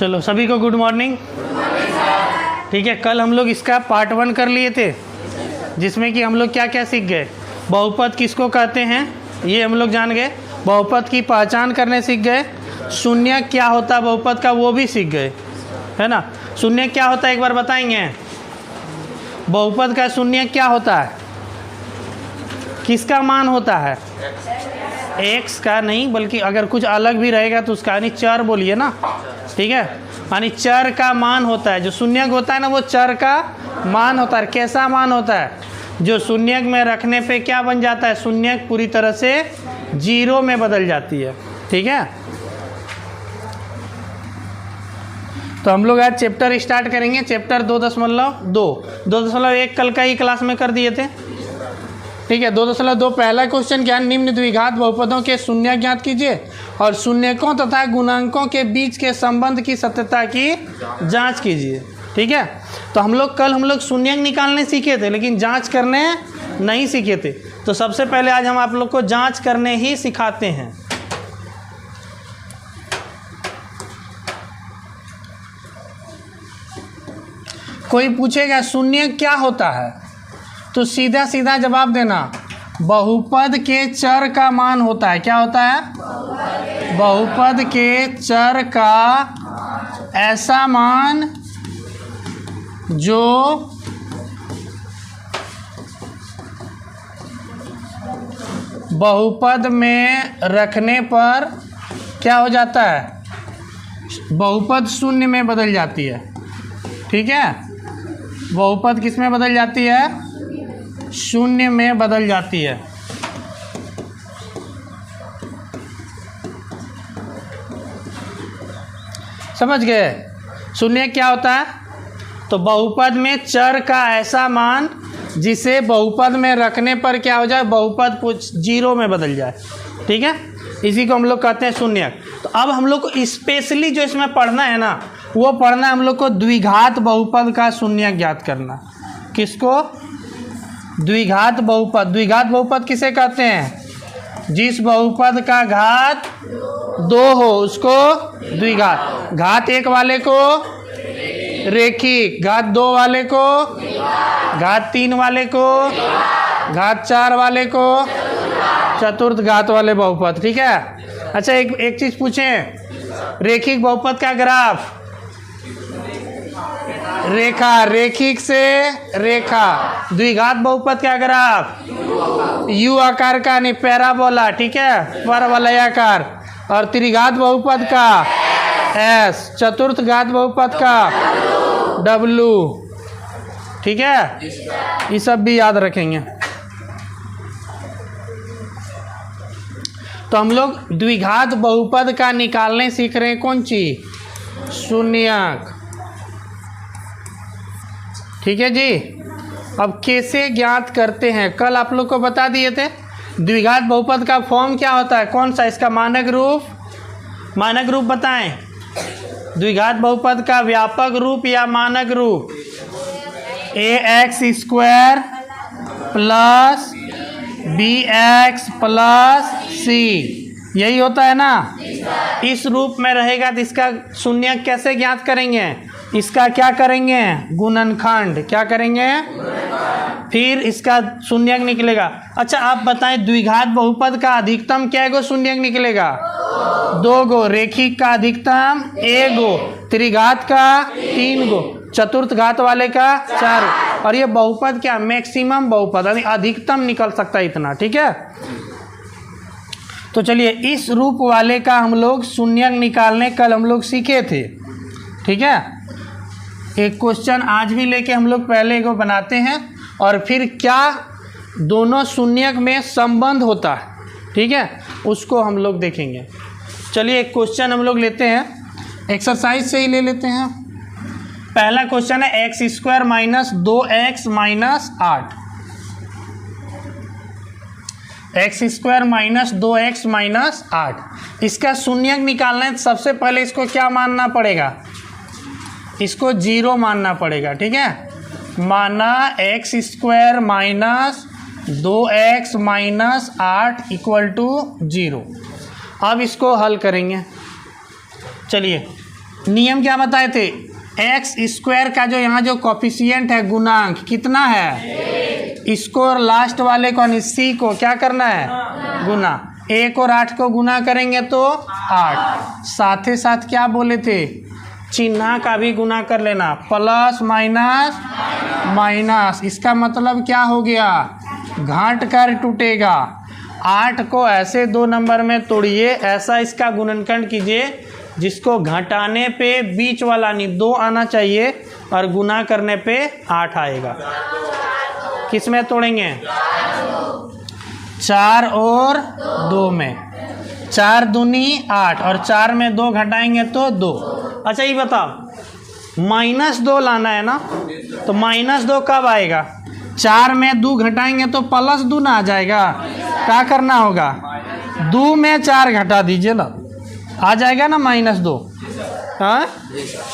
चलो सभी को गुड मॉर्निंग। ठीक है, कल हम लोग इसका पार्ट 1 कर लिए थे, जिसमें कि हम लोग क्या क्या सीख गए। बहुपद किसको कहते हैं ये हम लोग जान गए, बहुपद की पहचान करने सीख गए, शून्य क्या होता है बहुपद का वो भी सीख गए, है ना। शून्य क्या होता है एक बार बताएंगे, बहुपद का शून्य क्या होता है, किसका मान होता है, एक्स का नहीं बल्कि अगर कुछ अलग भी रहेगा तो उसका, यानी चर बोलिए ना, ठीक है, यानी चर का मान होता है। जो शून्यक होता है ना वो चर का मान होता है। कैसा मान होता है, जो शून्यक में रखने पे क्या बन जाता है, शून्यक पूरी तरह से जीरो में बदल जाती है। ठीक है, तो हम लोग आज चैप्टर स्टार्ट करेंगे, चैप्टर 2.1 कल का ही क्लास में कर दिए थे। ठीक है, 2.2 पहला क्वेश्चन क्या, निम्न द्विघात बहुपदों के शून्य ज्ञात कीजिए और शून्यकों तथा गुणांकों के बीच के संबंध की सत्यता की जांच कीजिए। ठीक है, तो हम लोग शून्यक निकालने सीखे थे लेकिन जांच करने नहीं सीखे थे। तो सबसे पहले आज हम आप लोग को जांच करने ही सिखाते हैं। कोई पूछेगा शून्य क्या होता है तो सीधा सीधा जवाब देना, बहुपद के चर का मान होता है। क्या होता है, बहुपद के चर का ऐसा मान जो बहुपद में रखने पर क्या हो जाता है, बहुपद शून्य में बदल जाती है। ठीक है, बहुपद किस में बदल जाती है, शून्य में बदल जाती है। समझ गए, शून्य क्या होता है, तो बहुपद में चर का ऐसा मान जिसे बहुपद में रखने पर क्या हो जाए, बहुपद जीरो में बदल जाए। ठीक है, इसी को हम लोग कहते हैं शून्यक। तो अब हम लोग को स्पेशली जो इसमें पढ़ना है ना, वो पढ़ना है हम लोग को द्विघात बहुपद का शून्यक ज्ञात करना। किसको, द्विघात बहुपद। द्विघात बहुपद किसे कहते हैं, जिस बहुपद का घात 2 हो उसको द्विघात। घात 1 वाले को रेखिक, घात 2 वाले को, घात 3 वाले को, घात 4 वाले को चतुर्थ घात वाले बहुपद। ठीक है, अच्छा एक चीज़ पूछें, रेखिक बहुपद का ग्राफ, रेखा, रेखिक से रेखा। द्विघात बहुपद का ग्राफ यू आकार का, नहीं पैराबोला, ठीक है, परवलयाकार। और त्रिघात बहुपद का एस, चतुर्थ घात बहुपद का डब्लू। ठीक है, ये सब भी याद रखेंगे। तो हम लोग द्विघात बहुपद का निकालने सीख रहे हैं, कौन चीज, शून्यक। ठीक है जी, अब कैसे ज्ञात करते हैं, कल आप लोग को बता दिए थे। द्विघात बहुपद का फॉर्म क्या होता है, कौन सा, इसका मानक रूप, मानक रूप बताएं। द्विघात बहुपद का व्यापक रूप या मानक रूप, ax² plus bx plus c, यही होता है ना। इस रूप में रहेगा तो इसका शून्यक कैसे ज्ञात करेंगे, इसका क्या करेंगे, गुणनखंड। क्या करेंगे, फिर इसका शून्यक निकलेगा। अच्छा आप बताएं, द्विघात बहुपद का अधिकतम क्या गो शून्यक निकलेगा, 2 गो। रेखिक का अधिकतम 1 गो, त्रिघात का 3 गो, चतुर्थ घात वाले का 4। और ये बहुपद क्या, मैक्सिमम बहुपद, यानी अधिकतम निकल सकता है इतना। ठीक है, तो चलिए इस रूप वाले का हम लोग शून्यक निकालने कल हम लोग सीखे थे। ठीक है, एक क्वेश्चन आज भी लेके हम लोग पहले को बनाते हैं और फिर क्या दोनों शून्यक में संबंध होता है, ठीक है, उसको हम लोग देखेंगे। चलिए एक क्वेश्चन हम लोग लेते हैं, एक्सरसाइज से ही ले लेते हैं। पहला क्वेश्चन है x² minus 2x minus 8। x² minus 2x minus 8, इसका शून्यक निकालना है। सबसे पहले इसको क्या मानना पड़ेगा, इसको 0 मानना पड़ेगा। ठीक है, माना x² minus 2x minus 8 equal to 0। अब इसको हल करेंगे। चलिए नियम क्या बताए थे, एक्स स्क्वायर का जो यहाँ जो कॉफिशिएंट है गुणांक कितना है, इसको और लास्ट वाले को यानी सी को क्या करना है, गुना। 1 और 8 को गुना करेंगे तो 8। साथ ही साथ क्या बोले थे, चिन्ह का भी गुना कर लेना, प्लस माइनस माइनस। इसका मतलब क्या हो गया, घाट कर टूटेगा। 8 को ऐसे 2 नंबर में तोड़िए, ऐसा इसका गुणनखंड कीजिए जिसको घटाने पे बीच वाला नहीं 2 आना चाहिए और गुना करने पे 8 आएगा। किस में तोड़ेंगे, 4 और 2 में। 4 दूनी 8 और 4 में 2 घटाएंगे तो 2। अच्छा ये बताओ -2 लाना है ना, तो -2 कब आएगा, 4 में 2 घटाएंगे तो +2 ना आ जाएगा। क्या करना होगा, 2 में 4 घटा दीजिए ना, आ जाएगा ना -2। हाँ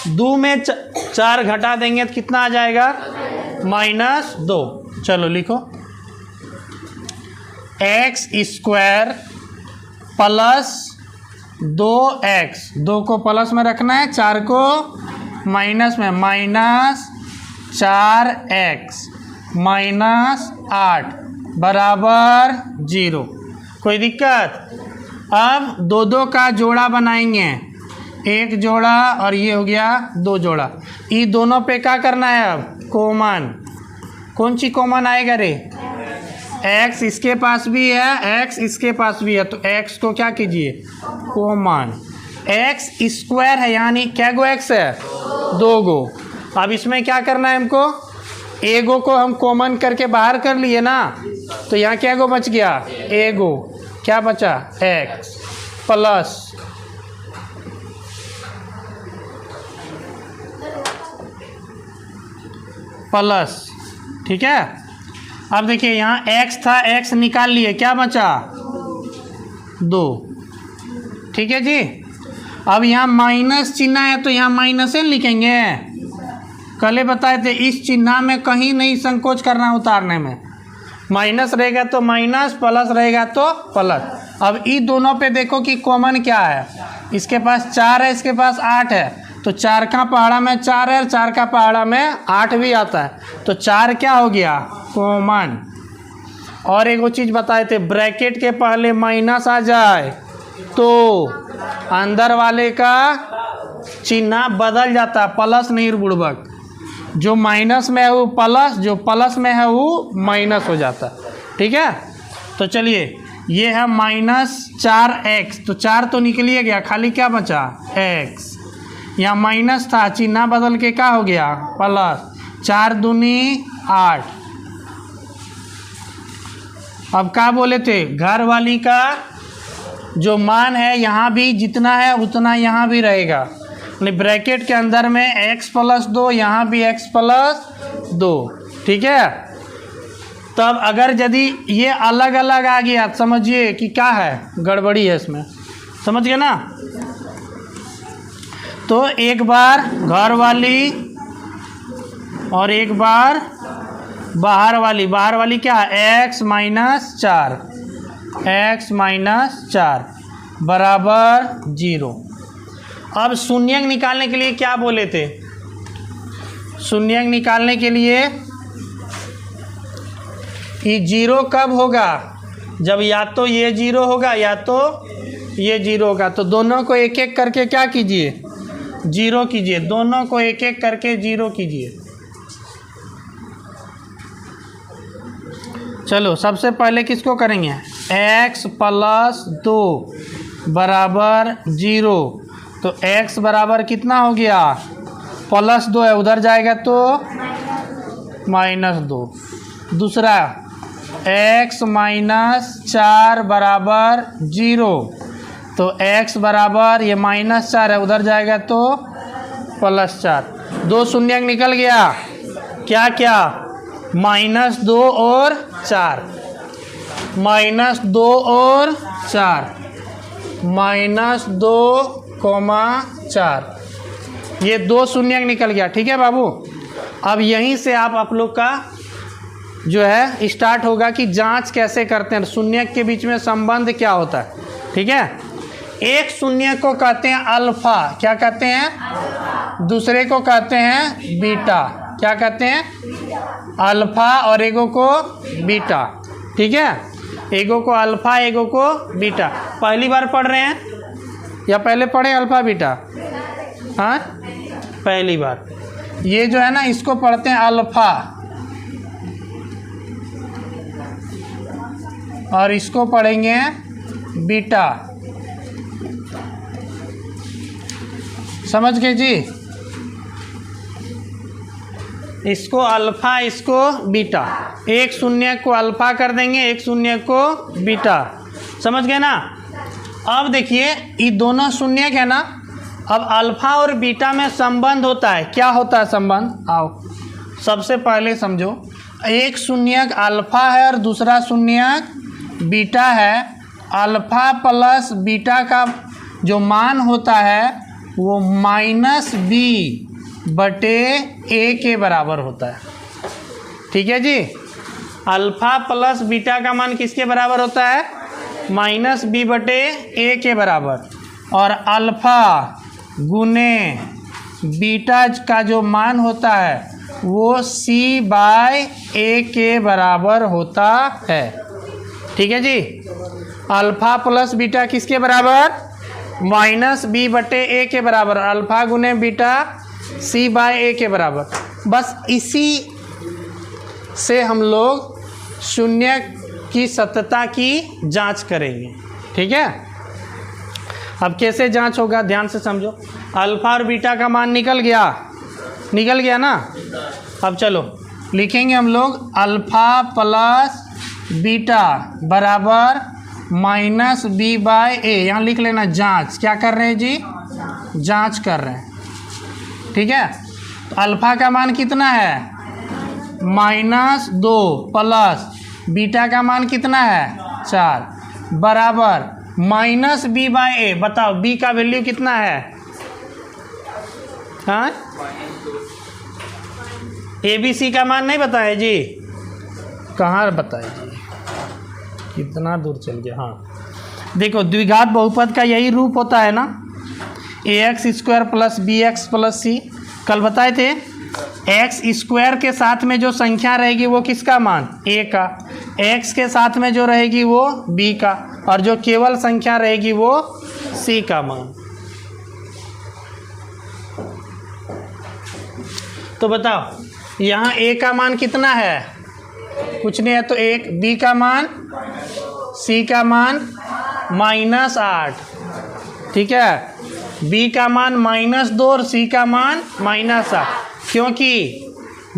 2 में 4 घटा देंगे तो कितना आ जाएगा, -2। चलो लिखो, एक्स स्क्वायर प्लस 2x, 2 को प्लस में रखना है, 4 को माइनस में, -4x -8 बराबर 0। कोई दिक्कत। अब 2 का जोड़ा बनाएंगे, 1 जोड़ा और ये हो गया 2 जोड़ा। ये दोनों पे क्या करना है, अब कॉमन। कौन सी कॉमन आएगा रे, x इसके पास भी है, x इसके पास भी है, तो x को क्या कीजिए, कॉमन। x स्क्वायर है यानी क्या गो x है, 2 गो। अब इसमें क्या करना है हमको, एगो को हम कॉमन करके बाहर कर लिए ना, तो यहाँ क्या गो बच गया, एगो। क्या बचा, x प्लस, ठीक है। अब देखिए यहाँ x था, x निकाल लिए, क्या बचा, 2, ठीक है जी। अब यहाँ माइनस चिन्ह है तो यहाँ माइनस लिखेंगे। कल बताए थे इस चिन्ह में कहीं नहीं संकोच करना उतारने में, माइनस रहेगा तो माइनस, प्लस रहेगा तो प्लस। अब ई दोनों पे देखो कि कॉमन क्या है, इसके पास 4 है, इसके पास 8 है, तो 4 का पहाड़ा में 4 है, 4 का पहाड़ा में 8 भी आता है, तो 4 क्या हो गया, कॉमन। और एक वो चीज़ बताए थे, ब्रैकेट के पहले माइनस आ जाए तो अंदर वाले का चिन्ह बदल जाता है, प्लस नहीं बुड़बक। जो माइनस में है वो प्लस, जो प्लस में है वो माइनस हो जाता है, ठीक है। तो चलिए ये है -4x, तो 4 तो निकल ही गया, खाली क्या बचा, x। यहाँ माइनस था, चिन्ह बदल के क्या हो गया, प्लस। 4 दूनी 8। अब क्या बोले थे, घर वाली का जो मान है यहाँ भी जितना है उतना यहाँ भी रहेगा, ब्रैकेट के अंदर में x + 2, यहाँ भी x + 2, ठीक है। तब अगर यदि ये अलग अलग आ गया तो समझिए कि क्या है, गड़बड़ी है इसमें, समझ गए ना। तो एक बार घर वाली और एक बार बाहर वाली। बाहर वाली क्या है, x - 4 बराबर 0। अब शून्यंक निकालने के लिए क्या बोले थे, शून्यंक निकालने के लिए ये 0 कब होगा, जब या तो ये 0 होगा या तो ये 0 होगा। तो दोनों को एक एक करके क्या कीजिए, 0 कीजिए, दोनों को एक एक करके 0 कीजिए। चलो सबसे पहले किसको करेंगे, x + 2 बराबर 0। तो x बराबर कितना हो गया, +2 है, उधर जाएगा तो -2। दूसरा x - 4 बराबर 0, तो x बराबर ये -4 है, उधर जाएगा तो +4। 2 शून्यंक निकल गया, क्या क्या, -2 और 4, -2 और 4, -2,4, ये 2 शून्यंक निकल गया, ठीक है बाबू। अब यहीं से आप लोग का जो है स्टार्ट होगा कि जांच कैसे करते हैं, शून्यंक के बीच में संबंध क्या होता है, ठीक है। एक शून्य को कहते हैं अल्फा, क्या कहते हैं? दूसरे को कहते हैं बीटा, क्या कहते हैं? अल्फा, और एगो को बीटा। ठीक है, एगो को अल्फा, एगो को बीटा। पहली बार पढ़ रहे हैं या पहले पढ़े अल्फा बीटा? हाँ, पहली बार। ये जो है ना, इसको पढ़ते हैं अल्फा, और इसको पढ़ेंगे बीटा। समझ गए जी? इसको अल्फा, इसको बीटा। एक शून्य को अल्फा कर देंगे, एक शून्य को बीटा। समझ गए ना? अब देखिए, ये दोनों शून्य है ना, अब अल्फा और बीटा में संबंध होता है। क्या होता है संबंध? आओ सबसे पहले समझो। एक शून्यक अल्फा है और दूसरा शून्यक बीटा है। अल्फा प्लस बीटा का जो मान होता है वो -b/a के बराबर होता है। ठीक है जी? अल्फा प्लस बीटा का मान किसके बराबर होता है? -b/a के बराबर। और अल्फा गुने बीटा का जो मान होता है वो c/a के बराबर होता है। ठीक है जी? अल्फा प्लस बीटा किसके बराबर? -b/a के बराबर। अल्फा गुने बीटा c/a के बराबर। बस इसी से हम लोग शून्य की सत्यता की जांच करेंगे। ठीक है? अब कैसे जांच होगा, ध्यान से समझो। अल्फा और बीटा का मान निकल गया ना? अब चलो लिखेंगे हम लोग अल्फा प्लस बीटा बराबर -b/a। यहाँ लिख लेना जांच। क्या कर रहे हैं जी? जांच कर रहे हैं। ठीक है? तो अल्फा का मान कितना है? -2 प्लस बीटा का मान कितना है? 4 बराबर -b/a। बताओ b का वैल्यू कितना है? हाँ, ABC का मान नहीं बताए जी? कहाँ बताए जी? कितना दूर चल गया। हाँ देखो, द्विघात बहुपद का यही रूप होता है ना, ax² + bx + c। कल बताए थे, एक्स स्क्वायर के साथ में जो संख्या रहेगी वो किसका मान? a का। x के साथ में जो रहेगी वो b का, और जो केवल संख्या रहेगी वो c का मान। तो बताओ यहाँ a का मान कितना है? कुछ नहीं है तो 1। b का मान, c का मान -8। ठीक है? b का मान -2 और c का मान -8। क्योंकि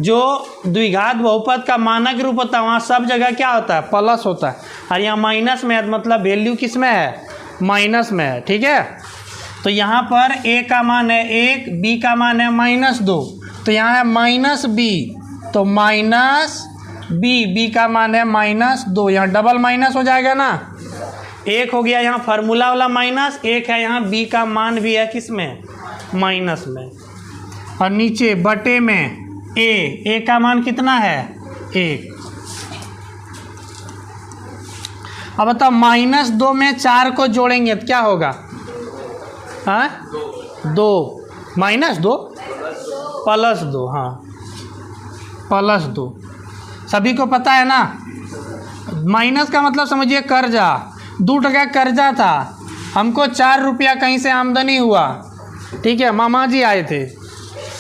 जो द्विघात बहुपद का मानक रूप होता है वहाँ सब जगह क्या होता है? प्लस होता है। और यहाँ माइनस में है, मतलब वैल्यू किस में है? माइनस में है। ठीक है? तो यहाँ पर a का मान है 1, b का मान है -2, तो यहाँ है -b, तो -b का मान है -2। यहाँ डबल माइनस हो जाएगा ना, 1 हो गया यहाँ फार्मूला वाला माइनस, 1 है यहाँ b का मान भी है किस में? माइनस में। और नीचे बटे में a का मान कितना है? 1। अब बताओ -2 में 4 को जोड़ेंगे तो क्या होगा? हाँ, 2 -2 +2। हाँ, +2 सभी को पता है ना। माइनस का मतलब समझिए कर्जा। 2 टका कर्जा था, हमको 4 रुपया कहीं से आमदनी हुआ। ठीक है? मामा जी आए थे,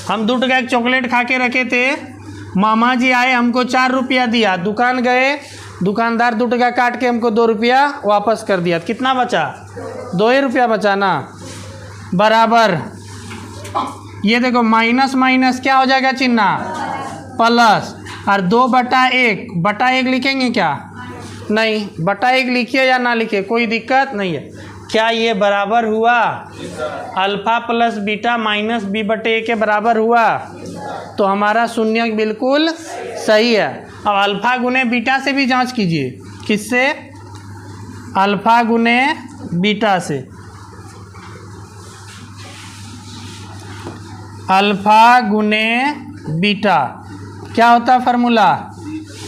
हम 2 टका एक चॉकलेट खा के रखे थे, मामा जी आए हमको 4 रुपया दिया। दुकान गए, दुकानदार 2 टका काट के हमको 2 रुपया वापस कर दिया। कितना बचा? 2 रुपया बचा ना। बराबर ये देखो माइनस माइनस क्या हो जाएगा चिन्ह? प्लस। और 2/1 लिखेंगे क्या? नहीं, 1 लिखिए या ना लिखिए कोई दिक्कत नहीं है। क्या ये बराबर हुआ? अल्फा प्लस बीटा -b/a के बराबर हुआ। तो हमारा शून्य बिल्कुल सही है। अब अल्फा गुने बीटा से भी जांच कीजिए। किससे? अल्फा गुने बीटा से। अल्फा गुने बीटा क्या होता है फार्मूला?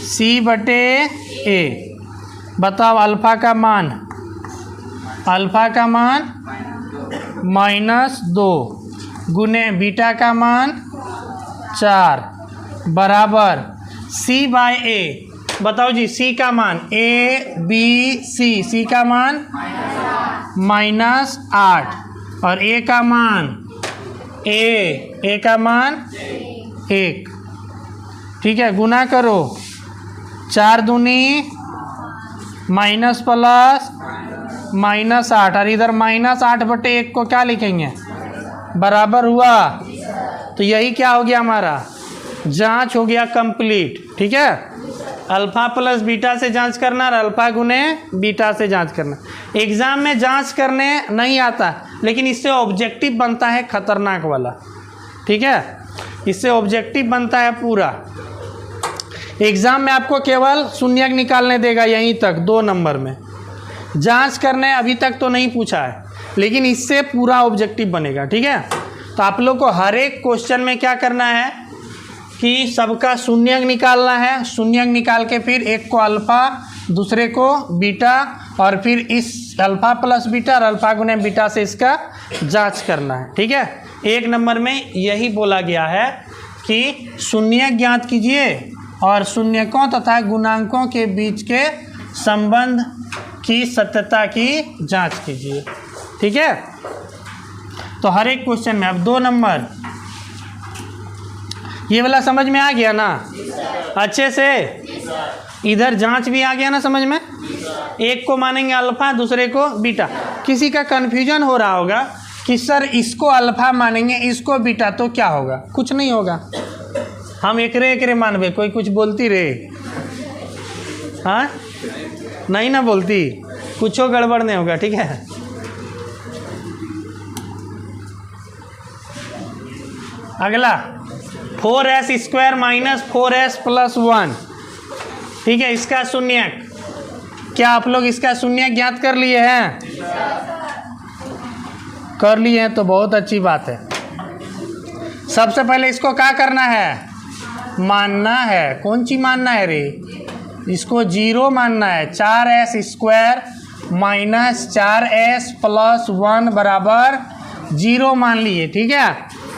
c/a। बताओ अल्फा का मान अल्फा का मान -2 गुने बीटा का मान 4 बराबर C/A। बताओ जी, C का मान C का मान -8 और A का मान A का मान 1। ठीक है, गुना करो, 4 दूनी -+, -8 और इधर -8/1 को क्या लिखेंगे, बराबर हुआ। तो यही क्या हो गया, हमारा जांच हो गया कंप्लीट। ठीक है, अल्फा प्लस बीटा से जांच करना और अल्फा गुने बीटा से जांच करना। एग्जाम में जांच करने नहीं आता, लेकिन इससे ऑब्जेक्टिव बनता है खतरनाक वाला। ठीक है, इससे ऑब्जेक्टिव बनता है पूरा। एग्जाम में आपको केवल शून्यक निकालने देगा यहीं तक 2 नंबर में, जांच करने अभी तक तो नहीं पूछा है, लेकिन इससे पूरा ऑब्जेक्टिव बनेगा। ठीक है, तो आप लोग को हर एक क्वेश्चन में क्या करना है कि सबका शून्यक निकालना है। शून्यक निकाल के फिर एक को अल्फा, दूसरे को बीटा, और फिर इस अल्फा प्लस बीटा और अल्फा गुने बीटा से इसका जांच करना है। ठीक है, 1 नंबर में यही बोला गया है कि शून्यक ज्ञात कीजिए और शून्यकों तथा गुणांकों के बीच के संबंध की सत्यता की जांच कीजिए। ठीक है, तो हर एक क्वेश्चन में अब 2 नंबर ये वाला समझ में आ गया ना अच्छे से। इधर जांच भी आ गया ना समझ में। एक को मानेंगे अल्फा, दूसरे को बीटा। किसी का कन्फ्यूजन हो रहा होगा कि सर इसको अल्फा मानेंगे, इसको बीटा, तो क्या होगा। कुछ नहीं होगा, हम एकरे मानबे। कोई कुछ बोलती रे, हाँ नहीं ना बोलती, कुछ गड़बड़ नहीं होगा। ठीक है, अगला 4s² - 4s + 1। ठीक है, इसका शून्यक, क्या आप लोग इसका शून्यक ज्ञात कर लिए हैं? कर लिए हैं तो बहुत अच्छी बात है। सबसे पहले इसको क्या करना है, मानना है। कौन सी मानना है रे, इसको 0 मानना है। 4s² - 4s + 1 बराबर 0 मान लिए। ठीक है,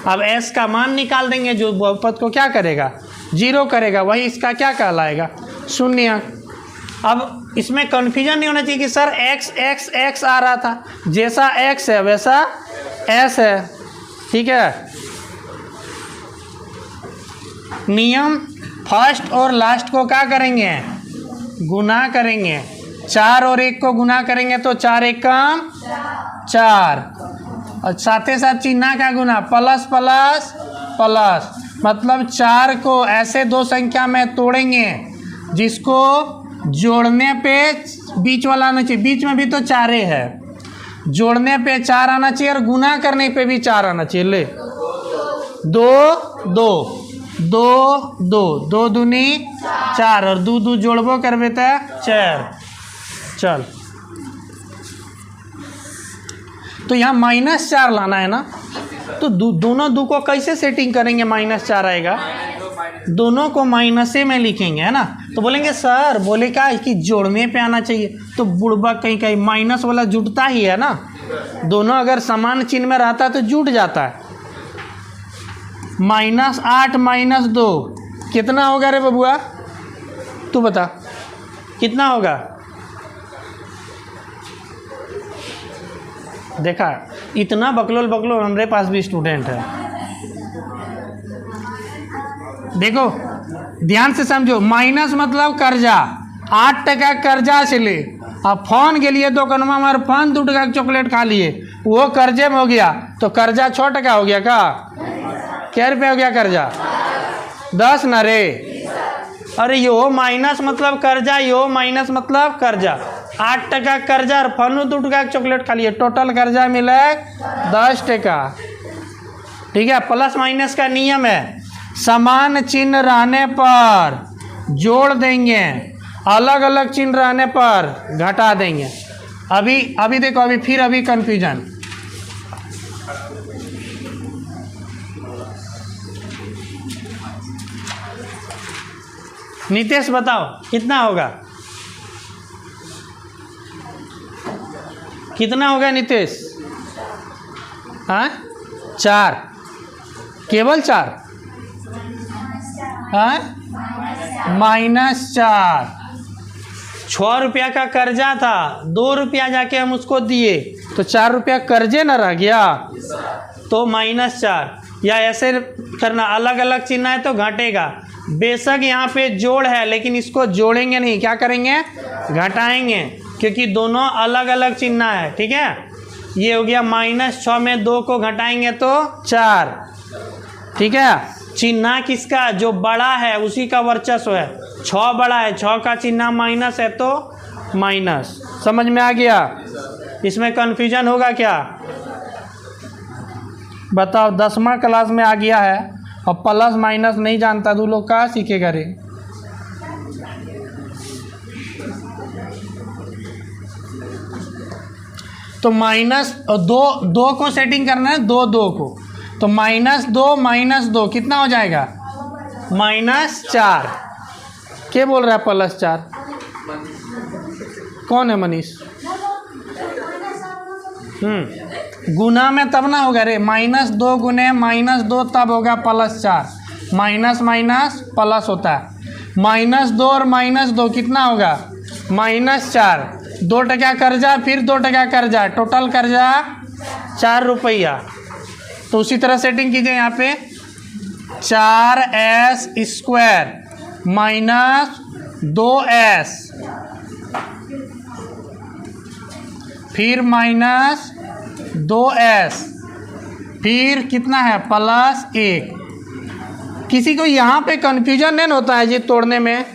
अब s का मान निकाल देंगे, जो बहुपद को क्या करेगा, 0 करेगा, वही इसका क्या कहलाएगा, शून्य। अब इसमें कन्फ्यूजन नहीं होना चाहिए कि सर x आ रहा था, जैसा x है वैसा s है। ठीक है, नियम फर्स्ट और लास्ट को क्या करेंगे, गुना करेंगे। 4 और 1 को गुना करेंगे तो 4 × 1 = 4, और साथ ही साथ चिन्ह का गुना, प्लस प्लस प्लस, मतलब 4 को ऐसे 2 संख्या में तोड़ेंगे जिसको जोड़ने पे बीच वाला आना चाहिए। बीच में भी तो 4 है, जोड़ने पे 4 आना चाहिए और गुना करने पे भी 4 आना चाहिए। ले 2 2 2 2 2 दूनी 4 और 2 2 जोड़बो करबे तो 4। चल, तो यहाँ -4 लाना है ना, तो दोनों 2 को कैसे सेटिंग करेंगे, -4 आएगा, दोनों को माइनसे में लिखेंगे, है ना। तो बोलेंगे सर बोले क्या कि जोड़ने पे आना चाहिए, तो बुढ़बा कहीं कहीं माइनस वाला जुटता ही है ना। दोनों अगर समान चिन्ह में रहता तो जुट जाता है। -8 - 2 कितना होगा रे बबुआ, तू बता कितना होगा। देखा, इतना बकलोल हमारे पास भी स्टूडेंट है। देखो ध्यान से समझो, माइनस मतलब कर्जा, 8 टका कर्जा से ले, अब फोन के लिए दुकानमा हमारे 5 टका चॉकलेट खा लिए, वो कर्जे में हो गया, तो कर्जा 6 टका हो गया का, क्या रुपये हो गया कर्जा, 10 न रे। अरे यो माइनस मतलब कर्जा, यो माइनस मतलब कर्जा। 8 टका कर्जा और फनु 2 टका चॉकलेट खा लिए, टोटल कर्जा मिले 10 टका। ठीक है, प्लस माइनस का नियम है, समान चिन्ह रहने पर जोड़ देंगे, अलग अलग चिन्ह रहने पर घटा देंगे। अभी देखो, अभी कंफ्यूजन। नितेश बताओ कितना होगा, कितना होगा नितेश? हाँ 4, केवल 4, हाँ -4। 6 रुपया का कर्जा था, 2 रुपया जाके हम उसको दिए तो 4 रुपया कर्जे न रह गया, तो -4। या ऐसे करना, अलग अलग चिन्ह है तो घटेगा। बेशक यहाँ पे जोड़ है लेकिन इसको जोड़ेंगे नहीं, क्या करेंगे? घटाएंगे, क्योंकि दोनों अलग अलग चिन्ह है। ठीक है, ये हो गया -6 में 2 को घटाएंगे तो 4। ठीक है, चिन्ह किसका? जो बड़ा है उसी का वर्चस्व है। 6 बड़ा है, 6 का चिन्ह माइनस है तो माइनस। समझ में आ गया? इसमें कन्फ्यूजन होगा क्या? बताओ, 10वां क्लास में आ गया है और प्लस माइनस नहीं जानता तो लोग कहाँ सीखेगा रे? तो -2 को सेटिंग करना है, 2 को, तो -2 कितना हो जाएगा? -4। क्या बोल रहा है +4? कौन है मनीष? गुना में तब ना होगा रे, -2 गुने -2 तब होगा +4। माइनस माइनस प्लस होता है, -2 और -2 कितना होगा? -4। 2 टका कर्जा, फिर 2 टका कर्जा, टोटल कर्जा 4 रुपया। तो उसी तरह सेटिंग कीजिए यहाँ पे, 4s² -2s, फिर -2s, फिर कितना है? +1। किसी को यहाँ पे कन्फ्यूजन नहीं होता है जी तोड़ने में?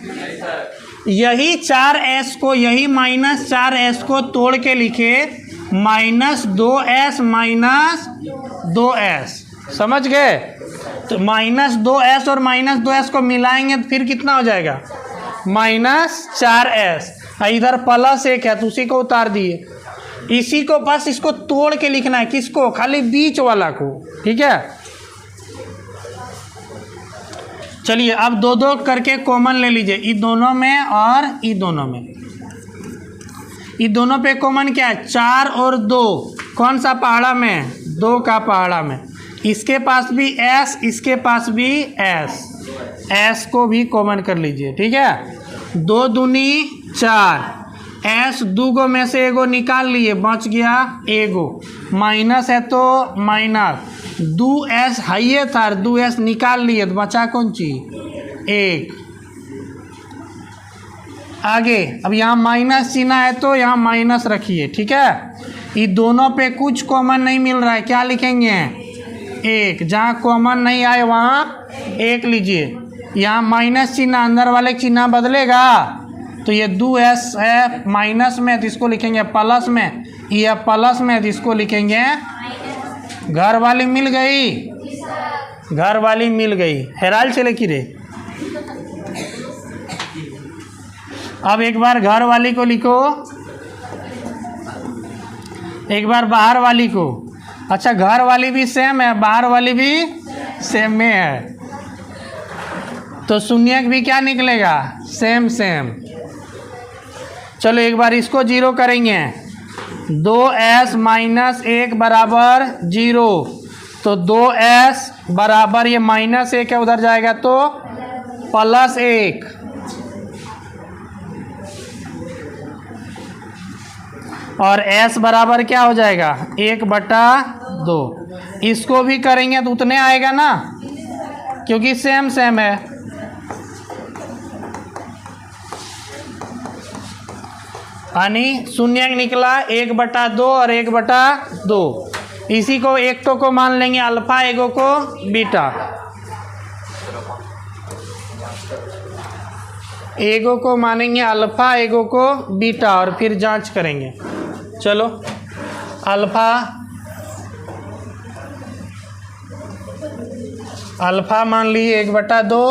यही 4s को, यही -4s को तोड़ के लिखे -2s -2s। समझ गए? तो -2s और -2s को मिलाएंगे तो फिर कितना हो जाएगा? -4s। इधर +1 है तो उसी को उतार दिए। इसी को बस इसको तोड़ के लिखना है। किसको? खाली बीच वाला को। ठीक है, चलिए अब 2 करके कॉमन ले लीजिए, इन दोनों में और इन दोनों में। इन दोनों पे कॉमन क्या है? 4 और 2। कौन सा पहाड़ा में? 2 का पहाड़ा में। इसके पास भी s, इसके पास भी s को भी कॉमन कर लीजिए। ठीक है, 2 दूनी 4, s 2 में से एगो निकाल लिए, बच गया एगो, माइनस है तो माइनस, 2s हाइए था, 2s निकाल लिए तो बचा कौन चीज? 1। आगे अब यहाँ माइनस चिन्ह है तो यहाँ माइनस रखिए। ठीक है, ये दोनों पे कुछ कॉमन नहीं मिल रहा है, क्या लिखेंगे? 1। जहाँ कॉमन नहीं आए वहाँ 1 लीजिए। यहाँ माइनस चिन्ह, अंदर वाले चिन्ह बदलेगा तो ये 2s है माइनस में तो इसको लिखेंगे प्लस में, ये प्लस में तो इसको लिखेंगे। घर वाली मिल गई, घर वाली मिल गई, हैराल चले कि रे। अब एक बार घर वाली को लिखो, एक बार बाहर वाली को। अच्छा, घर वाली भी सेम है, बाहर वाली भी सेम में है, तो शून्यक भी क्या निकलेगा? Same same. चलो एक बार इसको 0 करेंगे, 2s - 1 बराबर 0, तो 2s बराबर ये -1 है, उधर जाएगा तो +1। और s बराबर क्या हो जाएगा? 1/2। इसको भी करेंगे तो उतने आएगा ना, क्योंकि सेम सेम है। यानी शून्य निकला 1/2 और 1/2। इसी को एक को मान लेंगे अल्फा, एगो को बीटा। एगो को मानेंगे अल्फा, एगो को बीटा, और फिर जांच करेंगे। चलो, अल्फा मान लिए 1/2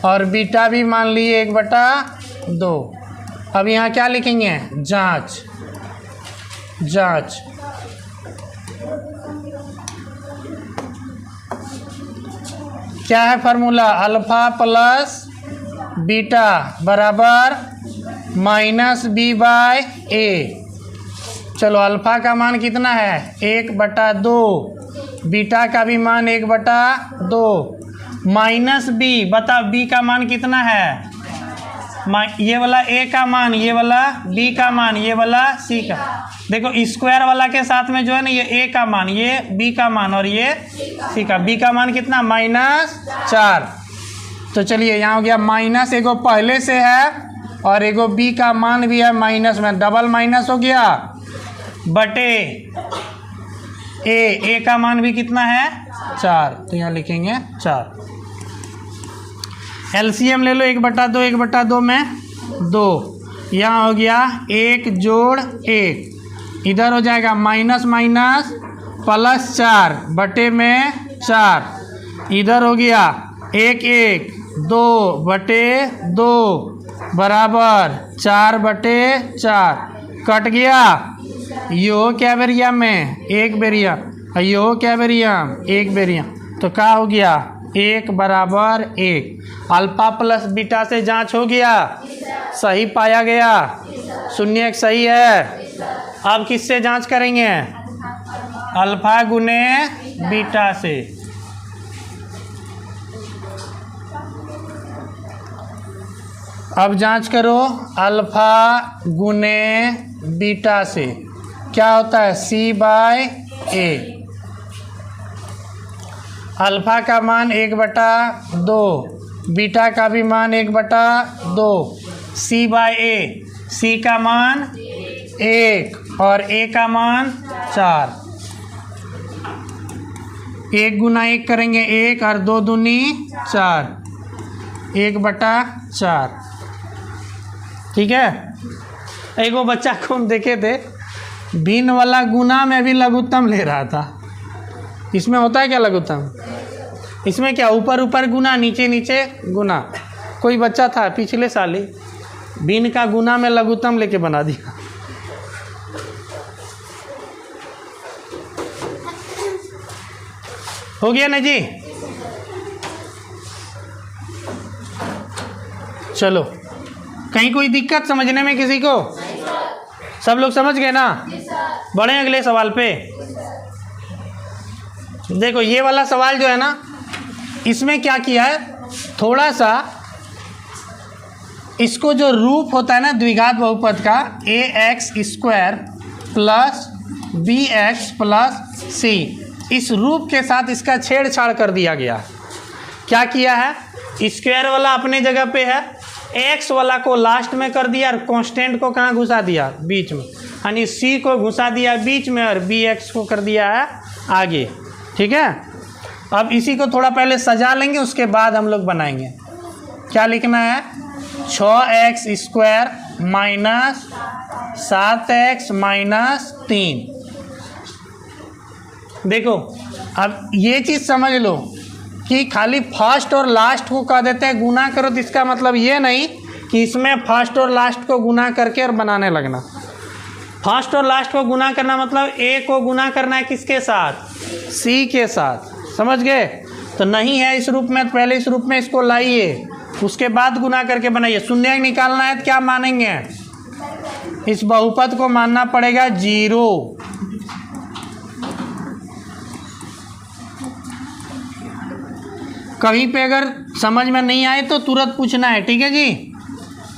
और बीटा भी मान लिए 1/2। अब यहाँ क्या लिखेंगे? जांच। क्या है फार्मूला? अल्फा प्लस बीटा बराबर -b/a। चलो अल्फ़ा का मान कितना है 1/2, बीटा का भी मान 1/2, माइनस बी, बता बी का मान कितना है, ये वाला ए का मान, ये वाला बी का मान, ये वाला सी का। देखो स्क्वायर वाला के साथ में जो है ना ये ए का मान, ये बी का मान और ये सी का। बी का मान कितना -4। तो चलिए यहाँ हो गया माइनस, एगो पहले से है और एगो बी का मान भी है माइनस में, डबल माइनस हो गया बटे ए का मान भी कितना है 4, तो यहाँ लिखेंगे 4। एलसीएम ले लो 1/2, 1/2 में 2, यहाँ हो गया 1 जोड़ 1, इधर हो जाएगा माइनस माइनस +4 बटे में 4, इधर हो गया 1 1 2 बटे 2 बराबर 4/4, कट गया। यो क्या बेरिया में 1 बेरिया, यो क्या बेरिया 1 बेरिया, तो क्या हो गया 1 बराबर 1। अल्फा प्लस बीटा से जांच हो गया, सही पाया गया, शून्य सही है। अब किससे जांच करेंगे, अल्फा गुने बीटा से। अब जांच करो अल्फा गुने बीटा से, क्या होता है C/A। अल्फा का मान 1/2, बीटा का भी मान 1/2, C/A, C का मान 1 और A का मान 4। 1 गुना 1 करेंगे 1 और 2 दूनी 4, 1/4। ठीक है। एगो बच्चा को हम देखे थे भिन्न वाला गुना में भी लघुत्तम ले रहा था। इसमें होता है क्या लघुत्तम, इसमें क्या ऊपर ऊपर गुना नीचे नीचे गुना। कोई बच्चा था पिछले साल ही भिन्न का गुना में लघुत्तम लेके बना दिया। हो गया ना जी। चलो कहीं कोई दिक्कत समझने में किसी को, सब लोग समझ गए ना। बढ़े अगले सवाल पे। देखो ये वाला सवाल जो है ना, इसमें क्या किया है, थोड़ा सा इसको जो रूप होता है ना द्विघात बहुपद का ax² plus bx plus c, इस रूप के साथ इसका छेड़छाड़ कर दिया गया। क्या किया है, स्क्वायर वाला अपने जगह पे है, एक्स वाला को लास्ट में कर दिया और कांस्टेंट को कहाँ घुसा दिया, बीच में, यानी सी को घुसा दिया बीच में और बी एक्स को कर दिया है आगे। ठीक है। अब इसी को थोड़ा पहले सजा लेंगे, उसके बाद हम लोग बनाएंगे। क्या लिखना है, 6x² माइनस 7x माइनस 3। देखो अब ये चीज़ समझ लो कि खाली फर्स्ट और लास्ट को कह देते हैं गुना करो, तो इसका मतलब ये नहीं कि इसमें फर्स्ट और लास्ट को गुना करके और बनाने लगना। फर्स्ट और लास्ट को गुना करना मतलब ए को गुना करना है किसके साथ, सी के साथ। समझ गए। तो नहीं है इस रूप में, तो पहले इस रूप में इसको लाइए, उसके बाद गुना करके बनाइए। शून्य निकालना है तो क्या मानेंगे, इस बहुपद को मानना पड़ेगा 0। कहीं पे अगर समझ में नहीं आए तो तुरंत पूछना है। ठीक है जी।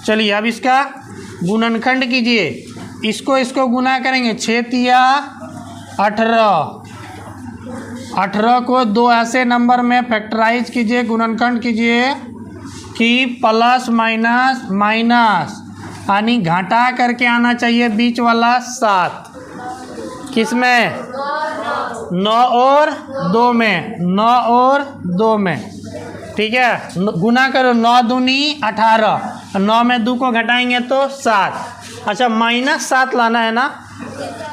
चलिए अब इसका गुणनखंड कीजिए, इसको गुना करेंगे 6 तिया 18, 18 को 2 ऐसे नंबर में फैक्टराइज कीजिए, गुणनखंड कीजिए कि प्लस माइनस माइनस, यानी घटा करके आना चाहिए बीच वाला 7। किसमें, 9 और 2 में, 9 और 2 में। ठीक है। गुना करो, 9 दूनी 18, 9 में 2 को घटाएंगे तो 7। अच्छा -7 लाना है ना,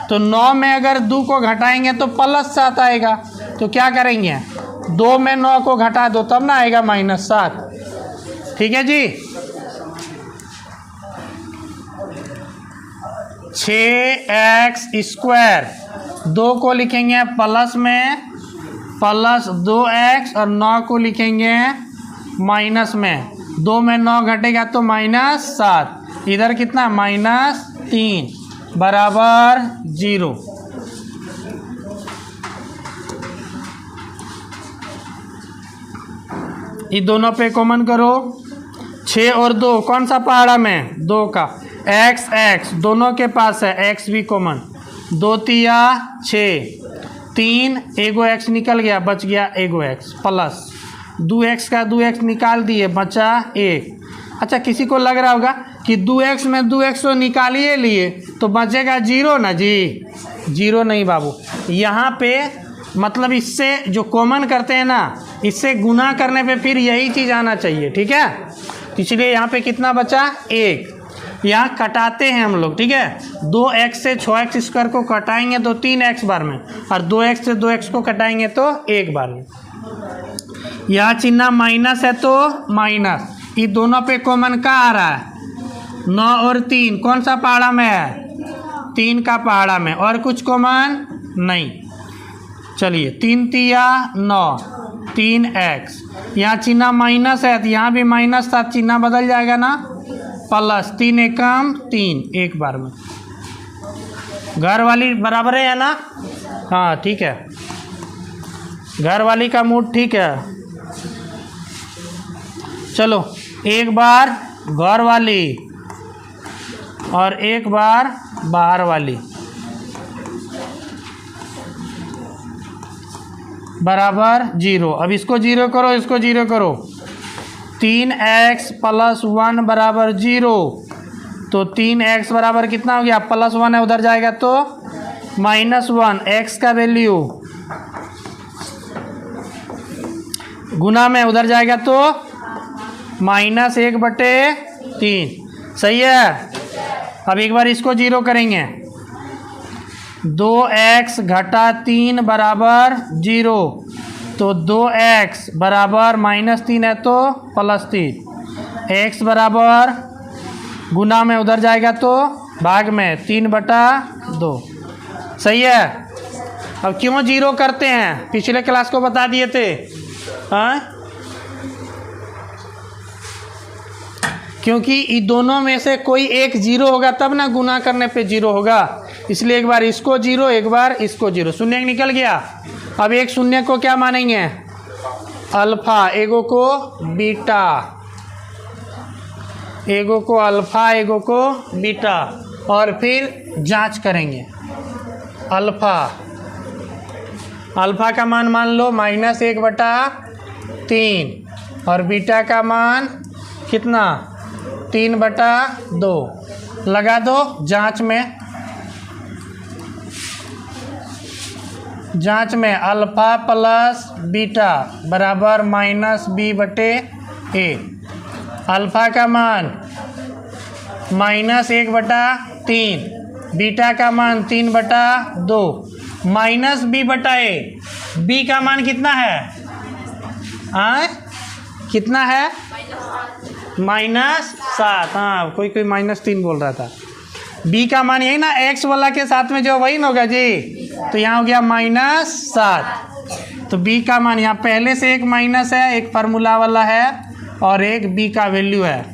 तो 9 में अगर 2 को घटाएंगे तो +7 आएगा। तो क्या करेंगे, 2 में 9 को घटा दो तब ना आएगा -7। ठीक है जी। 6x², 2 को लिखेंगे प्लस में प्लस 2x और 9 को लिखेंगे माइनस में। 2 में 9 घटेगा तो -7, इधर कितना -3, बराबर 0। ये दोनों पे कॉमन करो। 6 और 2 कौन सा पहाड़ा में? 2 का। x x दोनों के पास है, x भी कॉमन। 2 तिया 6, 3 एगो x निकल गया, बच गया एगो x प्लस 2x का 2x निकाल दिए, बचा 1। अच्छा, किसी को लग रहा होगा कि 2x में 2x तो निकालिए लिए तो बचेगा 0 ना जी। 0 नहीं बाबू, यहाँ पे मतलब इससे जो कॉमन करते हैं ना, इससे गुना करने पे फिर यही चीज़ आना चाहिए, ठीक है। इसलिए यहाँ पे कितना बचा? 1। यहाँ कटाते हैं हम लोग, ठीक है। 2x से 6x स्क्वायर को कटाएंगे तो 3x बार में, और 2x से 2x को कटाएंगे तो 1 बार में। यहाँ चिन्ह माइनस है तो माइनस, ये दोनों पे कॉमन का आ रहा है? 9 और 3 कौन सा पहाड़ा में है? 3 का पहाड़ा में। और कुछ कॉमन नहीं। चलिए 3 तिया 9, 3x। यहाँ चिन्ह माइनस है तो यहाँ भी माइनस था, चिन्ह बदल जाएगा ना, प्लस 3 एकम 3, 1 बार में। घर वाली बराबर है ना? हाँ ठीक है, घर वाली का मूड ठीक है। चलो एक बार घर वाली और एक बार बाहर वाली, बराबर 0। अब इसको 0 करो, इसको 0 करो। 3x प्लस 1 बराबर 0, तो 3x बराबर कितना हो गया? प्लस 1 है, उधर जाएगा तो -1। x का वैल्यू गुना में उधर जाएगा तो -1/3। सही है। अब एक बार इसको 0 करेंगे। 2x घटा 3 बराबर 0, तो 2x बराबर -3 है तो +3। x बराबर गुना में उधर जाएगा तो भाग में 3/2। सही है। अब क्यों 0 करते हैं? पिछले क्लास को बता दिए थे। हाँ, क्योंकि इन दोनों में से कोई एक 0 होगा तब ना गुना करने पे 0 होगा, इसलिए एक बार इसको 0, एक बार इसको 0। शून्य निकल गया। अब एक शून्य को क्या मानेंगे? अल्फा, एगो को बीटा, एगो को अल्फा, एगो को बीटा, और फिर जांच करेंगे। अल्फा, अल्फा का मान मान लो -1/3, और बीटा का मान कितना? 3/2। लगा दो जांच में। जांच में अल्फा प्लस बीटा बराबर -b/a। अल्फा का मान -1/3, बीटा का मान 3/2, -b/a। b का मान कितना है? कितना है? -7। हाँ, कोई -3 बोल रहा था। b का मान यही ना, x वाला के साथ में जो वही ना होगा जी, तो यहाँ हो गया -7। तो b का मान यहाँ पहले से एक माइनस है, एक फार्मूला वाला है, और एक b का वैल्यू है।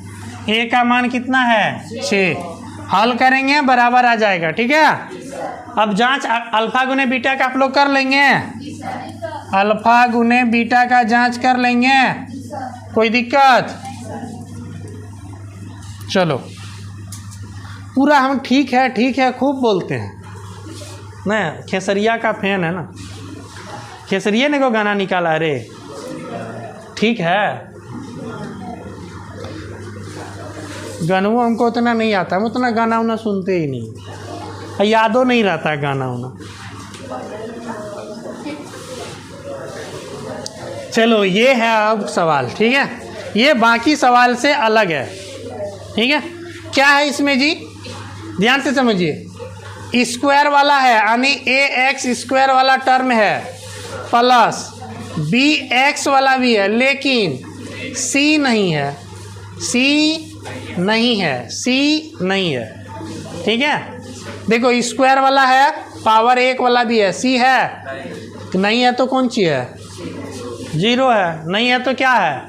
a का मान कितना है? 6। हल करेंगे, बराबर आ जाएगा, ठीक है। अब जांच अल्फा गुने बीटा का आप लोग कर लेंगे। अल्फा गुने बीटा का जांच कर लेंगे, कोई दिक्कत? चलो, पूरा हम ठीक है खूब बोलते हैं ना। खेसरिया का फैन है ना, खेसरिया ने को गाना निकाला। अरे ठीक है, गानों हमको उतना नहीं आता, हम उतना गाना उना सुनते ही नहीं, यादों नहीं रहता गाना उना। चलो ये है अब सवाल, ठीक है। ये बाकी सवाल से अलग है, ठीक है। क्या है इसमें जी? ध्यान से समझिए। स्क्वायर वाला है, यानी ax² वाला टर्म है, प्लस bx वाला भी है, लेकिन c नहीं है, c नहीं है, c नहीं है, ठीक है। देखो स्क्वायर वाला है, पावर 1 वाला भी है, c है नहीं है तो कौन सी है? 0 है। नहीं है तो क्या है?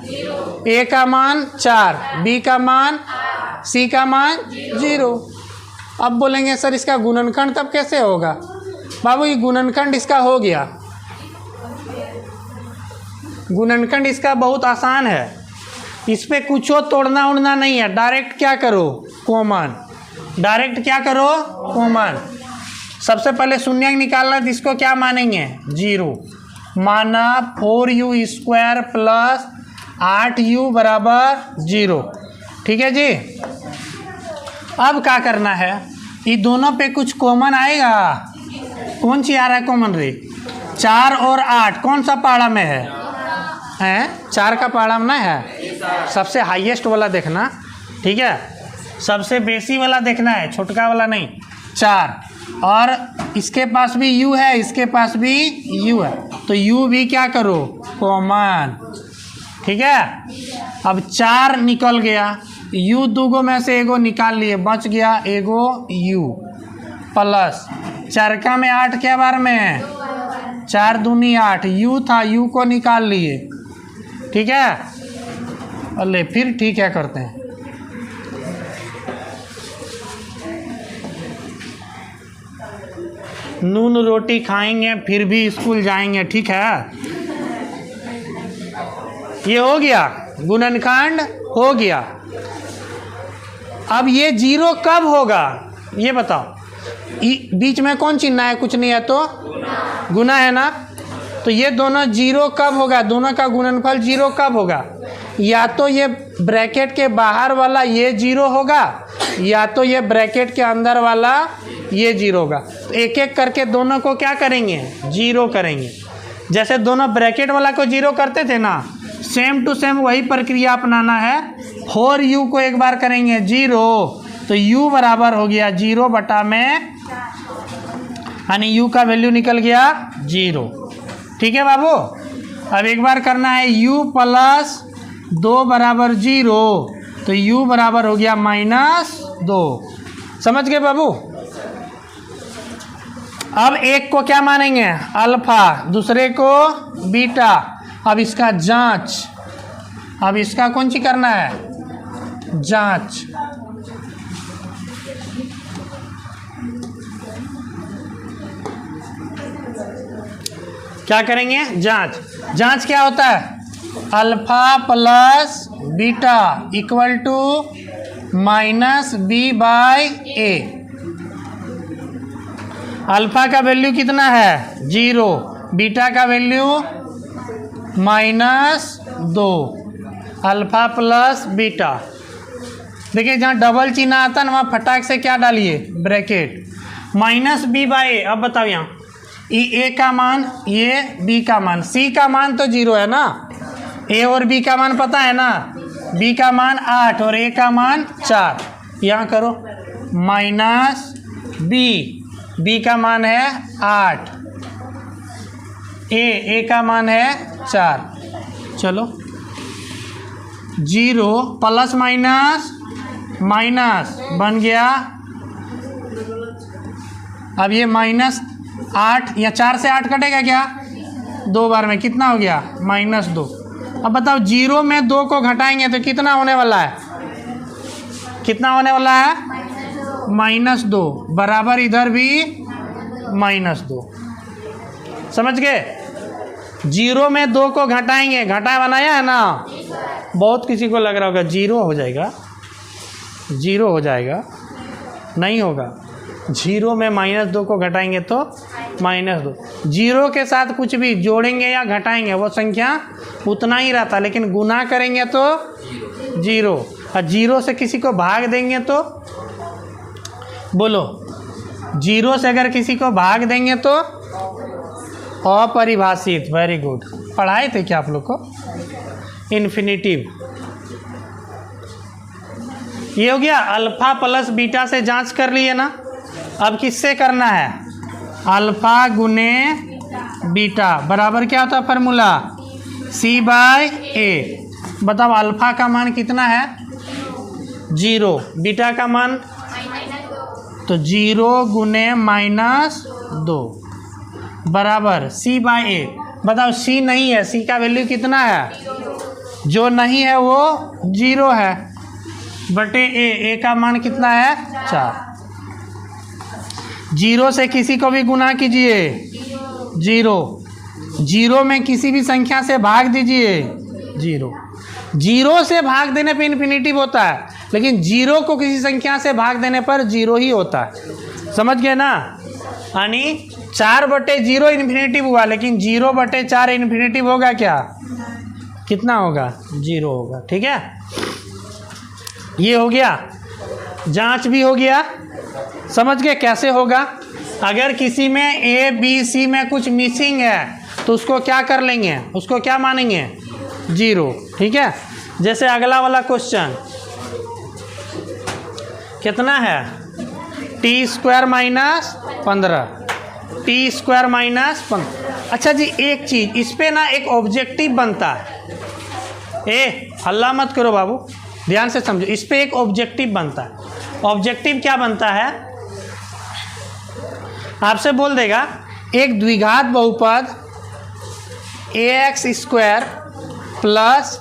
a का मान 4, b का मान, c का मान 0। अब बोलेंगे सर इसका गुणनखंड तब कैसे होगा? बाबू ये गुणनखंड इसका हो गया, गुणनखंड इसका बहुत आसान है, इस पे कुछ तोड़ना उड़ना नहीं है, डायरेक्ट क्या करो कॉमन, डायरेक्ट क्या करो कॉमन। सबसे पहले शून्य निकालना, जिसको क्या मानेंगे 0, माना 4u² प्लस 8u बराबर 0। ठीक है जी। अब क्या करना है, ये दोनों पे कुछ कॉमन आएगा, कौन सी आ रहा है कॉमन रे? 4 और 8 कौन सा पाड़ा में है? 4 का पाड़ा में ना है, सबसे हाईएस्ट वाला देखना, ठीक है, सबसे बेसी वाला देखना है, छोटका वाला नहीं। 4 और इसके पास भी u है, इसके पास भी u है, तो u भी क्या करो कॉमन। ठीक है, अब 4 निकल गया, u दूगो में से एगो निकाल लिए, बच गया एगो u प्लस 4 का में 8 क्या बार में 4 दूनी 8, u था u को निकाल लिए। ठीक है, अल्ले फिर ठीक है करते हैं। नून रोटी खाएंगे फिर भी स्कूल जाएंगे। ठीक है, ये हो गया, गुणनखंड हो गया। अब ये 0 कब होगा ये बताओ? बीच में कौन चिन्ह है? कुछ नहीं है तो गुना है ना, तो ये दोनों 0 कब होगा? दोनों का गुणनफल 0 कब होगा? या तो ये ब्रैकेट के बाहर वाला ये 0 होगा, या तो ये ब्रैकेट के अंदर वाला ये 0 होगा। तो एक एक करके दोनों को क्या करेंगे 0 करेंगे। जैसे दोनों ब्रैकेट वाला को 0 करते थे ना, सेम टू सेम वही प्रक्रिया अपनाना है। 4u को एक बार करेंगे 0, तो u बराबर हो गया 0 बटा में, यानी u का वैल्यू निकल गया 0। ठीक है बाबू, अब एक बार करना है u प्लस 2 बराबर 0, तो u बराबर हो गया -2। समझ गए बाबू? अब एक को क्या मानेंगे अल्फा, दूसरे को बीटा। अब इसका जांच, अब इसका कौन सी करना है जांच। क्या करेंगे जांच। जांच क्या होता है? Alpha plus beta equal to -b/a। Alpha का वैल्यू कितना है 0, बीटा का वैल्यू -2, अल्फा प्लस बीटा। देखिए जहाँ डबल चिन्ह आता है ना, वहाँ फटाक से क्या डालिए ब्रैकेट -b/a। अब बताओ यहाँ ये a का मान, ये b का मान, c का मान तो 0 है ना, a और b का मान पता है ना, b का मान 8 और a का मान 4। यहाँ करो -b का मान है 8, a का मान है 4। चलो 0 प्लस माइनस बन गया। अब ये -8 या 4 से 8 कटेगा क्या? 2 बार में कितना हो गया -2। अब बताओ 0 में 2 को घटाएंगे तो कितना होने वाला है? कितना होने वाला है -2, बराबर इधर भी -2। समझ गए? 0 में 2 को घटाएंगे, घटा बनाया है ना, बहुत किसी को लग रहा होगा 0 हो जाएगा, 0 हो जाएगा, नहीं होगा। 0 में -2 को घटाएंगे तो -2। 0 के साथ कुछ भी जोड़ेंगे या घटाएंगे वो संख्या उतना ही रहता, लेकिन गुना करेंगे तो 0, और 0 से किसी को भाग देंगे तो बोलो, 0 से अगर किसी को भाग देंगे तो अपरिभाषित। वेरी गुड, पढ़ाए थे क्या आप लोग को? इन्फिनिटिव। ये हो गया अल्फा प्लस बीटा से जांच कर लिए ना। अब किससे करना है? अल्फा गुने बीटा बराबर क्या होता है फार्मूला c/a। बताओ अल्फा का मान कितना है 0, बीटा का मान तो 0 गुने -2 बराबर c/a। बताओ c नहीं है, c का वैल्यू कितना है? जो नहीं है वो 0 है, बटे a का मान कितना है 4। जीरो से किसी को भी गुना कीजिए, जीरो। जीरो में किसी भी संख्या से भाग दीजिए, जीरो। जीरो से भाग देने पे इन्फिनिटिव होता है, लेकिन जीरो को किसी संख्या से भाग देने पर जीरो ही होता है। समझ गए ना? यानी 4/0 इन्फिनिटिव हुआ, लेकिन 0/4 इन्फिनिटिव होगा क्या? कितना होगा? 0 होगा। ठीक है, ये हो गया, जांच भी हो गया। समझ गए कैसे होगा? अगर किसी में ए बी सी में कुछ मिसिंग है तो उसको क्या कर लेंगे? उसको क्या मानेंगे? 0। ठीक है, जैसे अगला वाला क्वेश्चन कितना है? t² - 15, t² - 15। अच्छा जी, एक चीज़ इस पे ना एक ऑब्जेक्टिव बनता है। हल्ला मत करो बाबू, ध्यान से समझो। इस पे एक ऑब्जेक्टिव बनता है। ऑब्जेक्टिव क्या बनता है? आपसे बोल देगा एक द्विघात बहुपद ax² +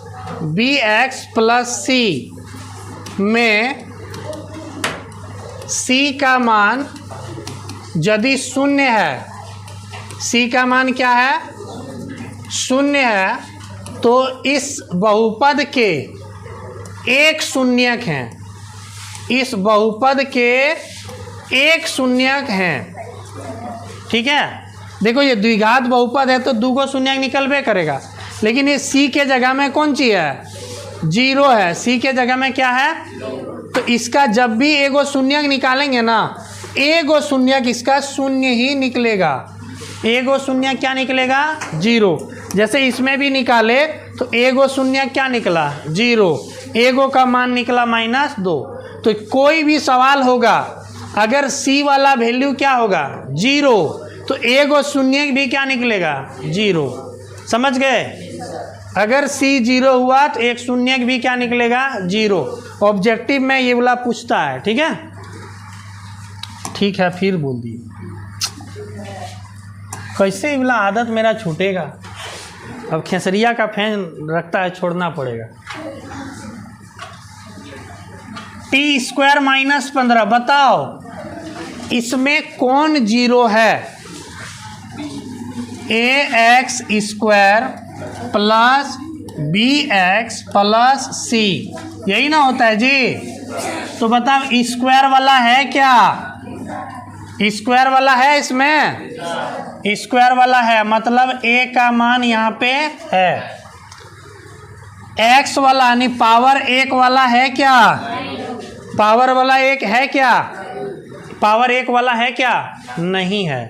bx + c में c का मान यदि 0 है, c का मान क्या है? 0 है, तो इस बहुपद के एक शून्यक हैं, इस बहुपद के एक शून्यक हैं। ठीक है, देखो ये द्विघात बहुपद है तो 2 गो शून्यक निकलबे करेगा, लेकिन ये c के जगह में कौन चीज है? 0 है। c के जगह में क्या है? तो इसका जब भी एगो शून्यक निकालेंगे ना, एगो शून्यक इसका 0 ही निकलेगा। एगो शून्यक क्या निकलेगा? 0। जैसे इसमें भी निकाले तो एगो शून्यक क्या निकला? 0। एगो का मान निकला -2। तो कोई भी सवाल होगा अगर c वाला वैल्यू क्या होगा? 0, तो एगो शून्यक भी क्या निकलेगा? 0। समझ गए? अगर c 0 हुआ तो एक शून्यक भी क्या निकलेगा? 0। ऑब्जेक्टिव में ये वाला पूछता है। ठीक है, ठीक है, फिर बोल दिए। कैसे ये वाला आदत मेरा छूटेगा? अब खेसरिया का फैन रखता है, छोड़ना पड़ेगा। t² - 15, बताओ इसमें कौन 0 है? ax² + bx + c, यही ना होता है जी? तो बताओ स्क्वायर वाला है क्या? स्क्वायर वाला है इसमें? स्क्वायर वाला है, मतलब a का मान यहाँ पे है। x वाला यानी पावर 1 वाला है क्या? पावर वाला 1 है क्या? पावर 1 वाला है क्या? नहीं है।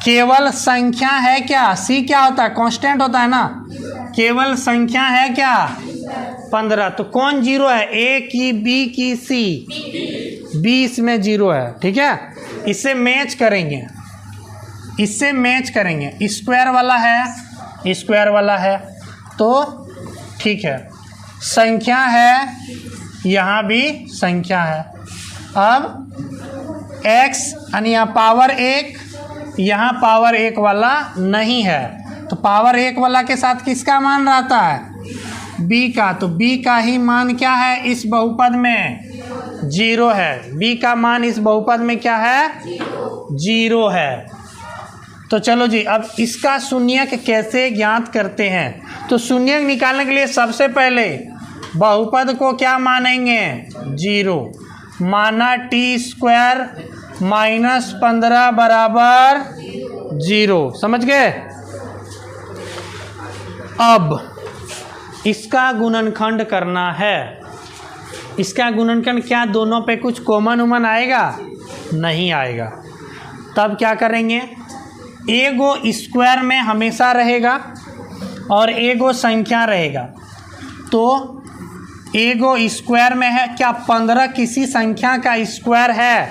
केवल संख्या है क्या? c क्या होता है? कांस्टेंट होता है ना। केवल संख्या है क्या? 15। तो कौन 0 है? a की, b की, c? b इसमें 0 है। ठीक है, इससे मैच करेंगे, इससे मैच करेंगे। स्क्वायर वाला है, स्क्वायर वाला है, तो ठीक है। संख्या है, यहाँ भी संख्या है। अब x यानी यहाँ पावर 1, यहाँ पावर 1 वाला नहीं है, तो पावर 1 वाला के साथ किसका मान रहता है? b का। तो b का ही मान क्या है इस बहुपद में? 0 है। b का मान इस बहुपद में क्या है? 0 है। तो चलो जी, अब इसका शून्यक कैसे ज्ञात करते हैं? तो शून्यक निकालने के लिए सबसे पहले बहुपद को क्या मानेंगे? 0। माना t² - 15 बराबर 0। समझ गए? अब इसका गुणनखंड करना है। इसका गुणनखंड क्या दोनों पे कुछ कॉमन उमन आएगा? नहीं आएगा। तब क्या करेंगे? एगो स्क्वायर में हमेशा रहेगा और एगो संख्या रहेगा। तो एगो स्क्वायर में है क्या? 15 किसी संख्या का स्क्वायर है?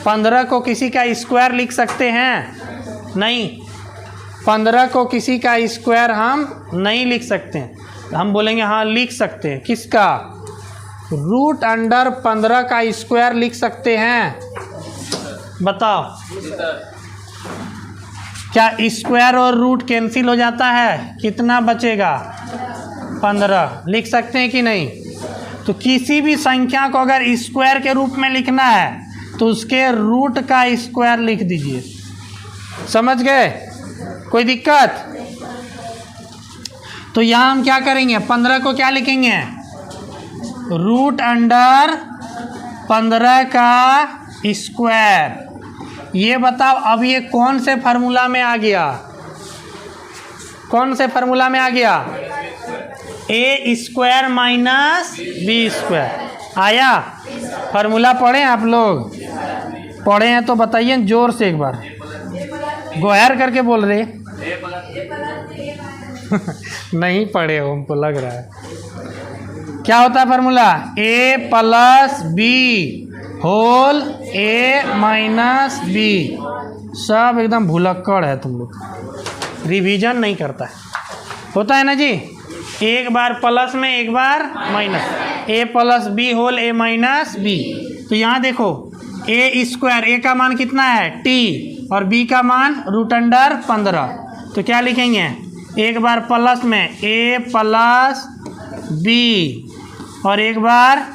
15 को किसी का स्क्वायर लिख सकते हैं? नहीं, 15 को किसी का स्क्वायर हम नहीं लिख सकते। हम बोलेंगे हाँ लिख सकते हैं। किसका? √15 का स्क्वायर लिख सकते हैं। बताओ, क्या स्क्वायर और रूट कैंसिल हो जाता है? कितना बचेगा? 15। लिख सकते हैं कि नहीं? तो किसी भी संख्या को अगर स्क्वायर के रूप में लिखना है तो उसके रूट का स्क्वायर लिख दीजिए। समझ गए? कोई दिक्कत? तो यहाँ हम क्या करेंगे, 15 को क्या लिखेंगे, रूट अंडर 15 का स्क्वायर। ये बताओ अब ये कौन से फार्मूला में आ गया, कौन से फार्मूला में आ गया, ए स्क्वायर माइनस बी स्क्वायर आया। फार्मूला पढ़े आप लोग? पढ़े हैं तो बताइए जोर से एक बार, गोहर करके बोल रहे नहीं पढ़े हो, हमको लग रहा है। क्या होता है फार्मूला, ए प्लस बी होल ए माइनस बी। सब एकदम भुलक्कड़ है तुम लोग, रिवीजन नहीं करता है। होता है ना जी, एक बार प्लस में एक बार माइनस, ए प्लस बी होल ए माइनस बी। तो यहाँ देखो ए स्क्वायर, ए का मान कितना है टी, और बी का मान रूट अंडर 15। तो क्या लिखेंगे, एक बार प्लस में ए प्लस बी, और एक बार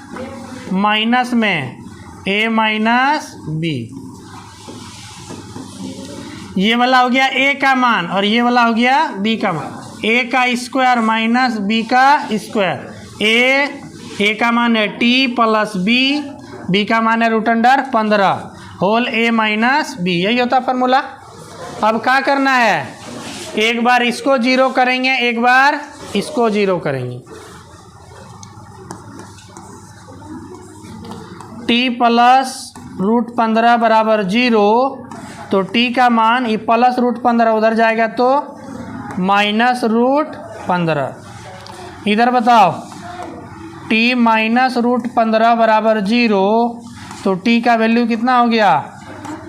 माइनस में ए माइनस बी। ये वाला हो गया ए का मान, और ये वाला हो गया बी का मान। ए का स्क्वायर माइनस बी का स्क्वायर। ए का मान है टी प्लस बी का मान है रूट अंडर 15 होल ए माइनस बी। यही होता फार्मूला। अब क्या करना है, एक बार इसको जीरो करेंगे, एक बार इसको जीरो करेंगे। टी प्लस रूट 15 बराबर 0, तो टी का मान ये प्लस रूट 15 उधर जाएगा तो माइनस रूट 15। इधर बताओ टी माइनस रूट 15 बराबर 0, तो टी का वैल्यू कितना हो गया,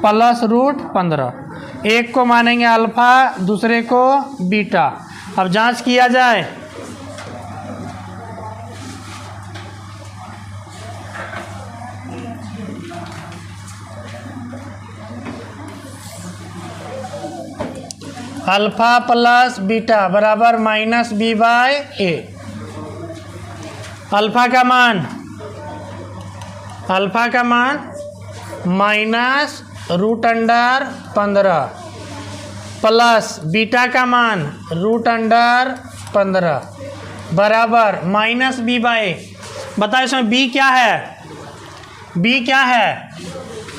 प्लस रूट 15। एक को मानेंगे अल्फा, दूसरे को बीटा। अब जांच किया जाए, अल्फा प्लस बीटा बराबर minus B by A. Alpha का मान minus root under 15 plus beta का मान रूट अंडर 15 बराबर माइनस बी बाय। बताओ इसमें बी क्या है, बी क्या है,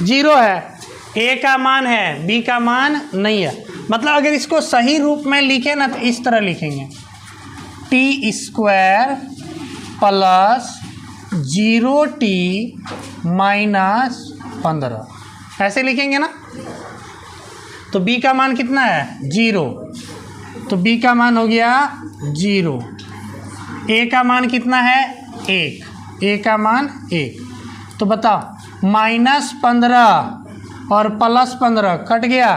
0 है। ए का मान है, बी का मान नहीं है। मतलब अगर इसको सही रूप में लिखे ना तो इस तरह लिखेंगे, T square plus 0t minus 15, ऐसे लिखेंगे ना। तो b का मान कितना है 0, तो b का मान हो गया 0। a का मान कितना है 1, a का मान 1। तो बताओ माइनस 15 और प्लस 15 कट गया,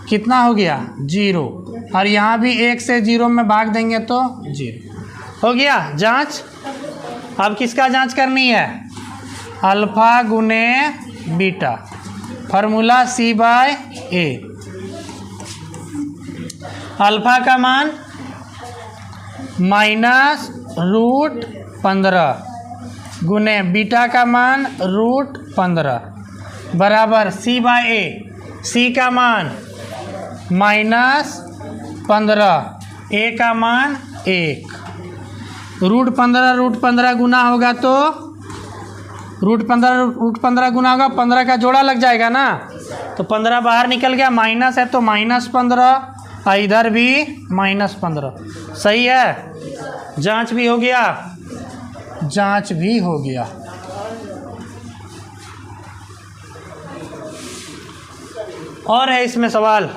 कितना हो गया 0, और यहाँ भी 1 से 0 में भाग देंगे तो 0 हो गया। जांच, अब किसका जांच करनी है, अल्फा गुने beta, formula C bye A. Alpha का मान माइनस रूट 15 गुने बीटा का मान रूट 15 बराबर C बाय ए। C का मान माइनस 15, ए का मान 1। रूट 15 गुना होगा तो रूट 15 गुना होगा, 15 का जोड़ा लग जाएगा ना, तो 15 बाहर निकल गया, माइनस है तो माइनस 15, इधर भी माइनस 15। सही है, जांच भी हो गया, जांच भी हो गया। और है इसमें सवाल,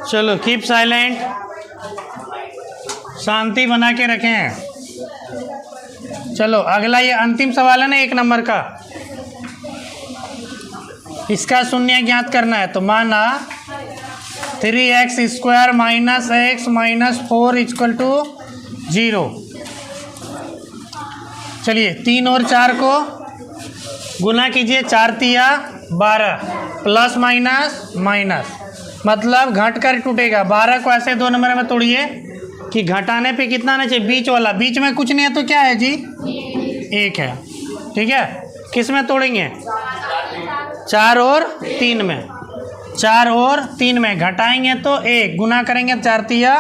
चलो कीप साइलेंट, शांति बना के रखें। चलो अगला ये अंतिम सवाल है ना 1 नंबर का, इसका शून्य ज्ञात करना है। तो माना 3x² minus x minus 4 equal to 0। चलिए 3 और 4 को गुना कीजिए 4 तिया 12 प्लस माइनस माइनस, मतलब घट कर टूटेगा। 12 को ऐसे 2 नंबर में तोड़िए कि घटाने पे कितना आना चाहिए, बीच वाला। बीच में कुछ नहीं है तो क्या है जी, 1 है। ठीक है, किस में तोड़ेंगे, 4 और 3 में। 4 और 3 में घटाएंगे तो 1, गुना करेंगे 4 तिया।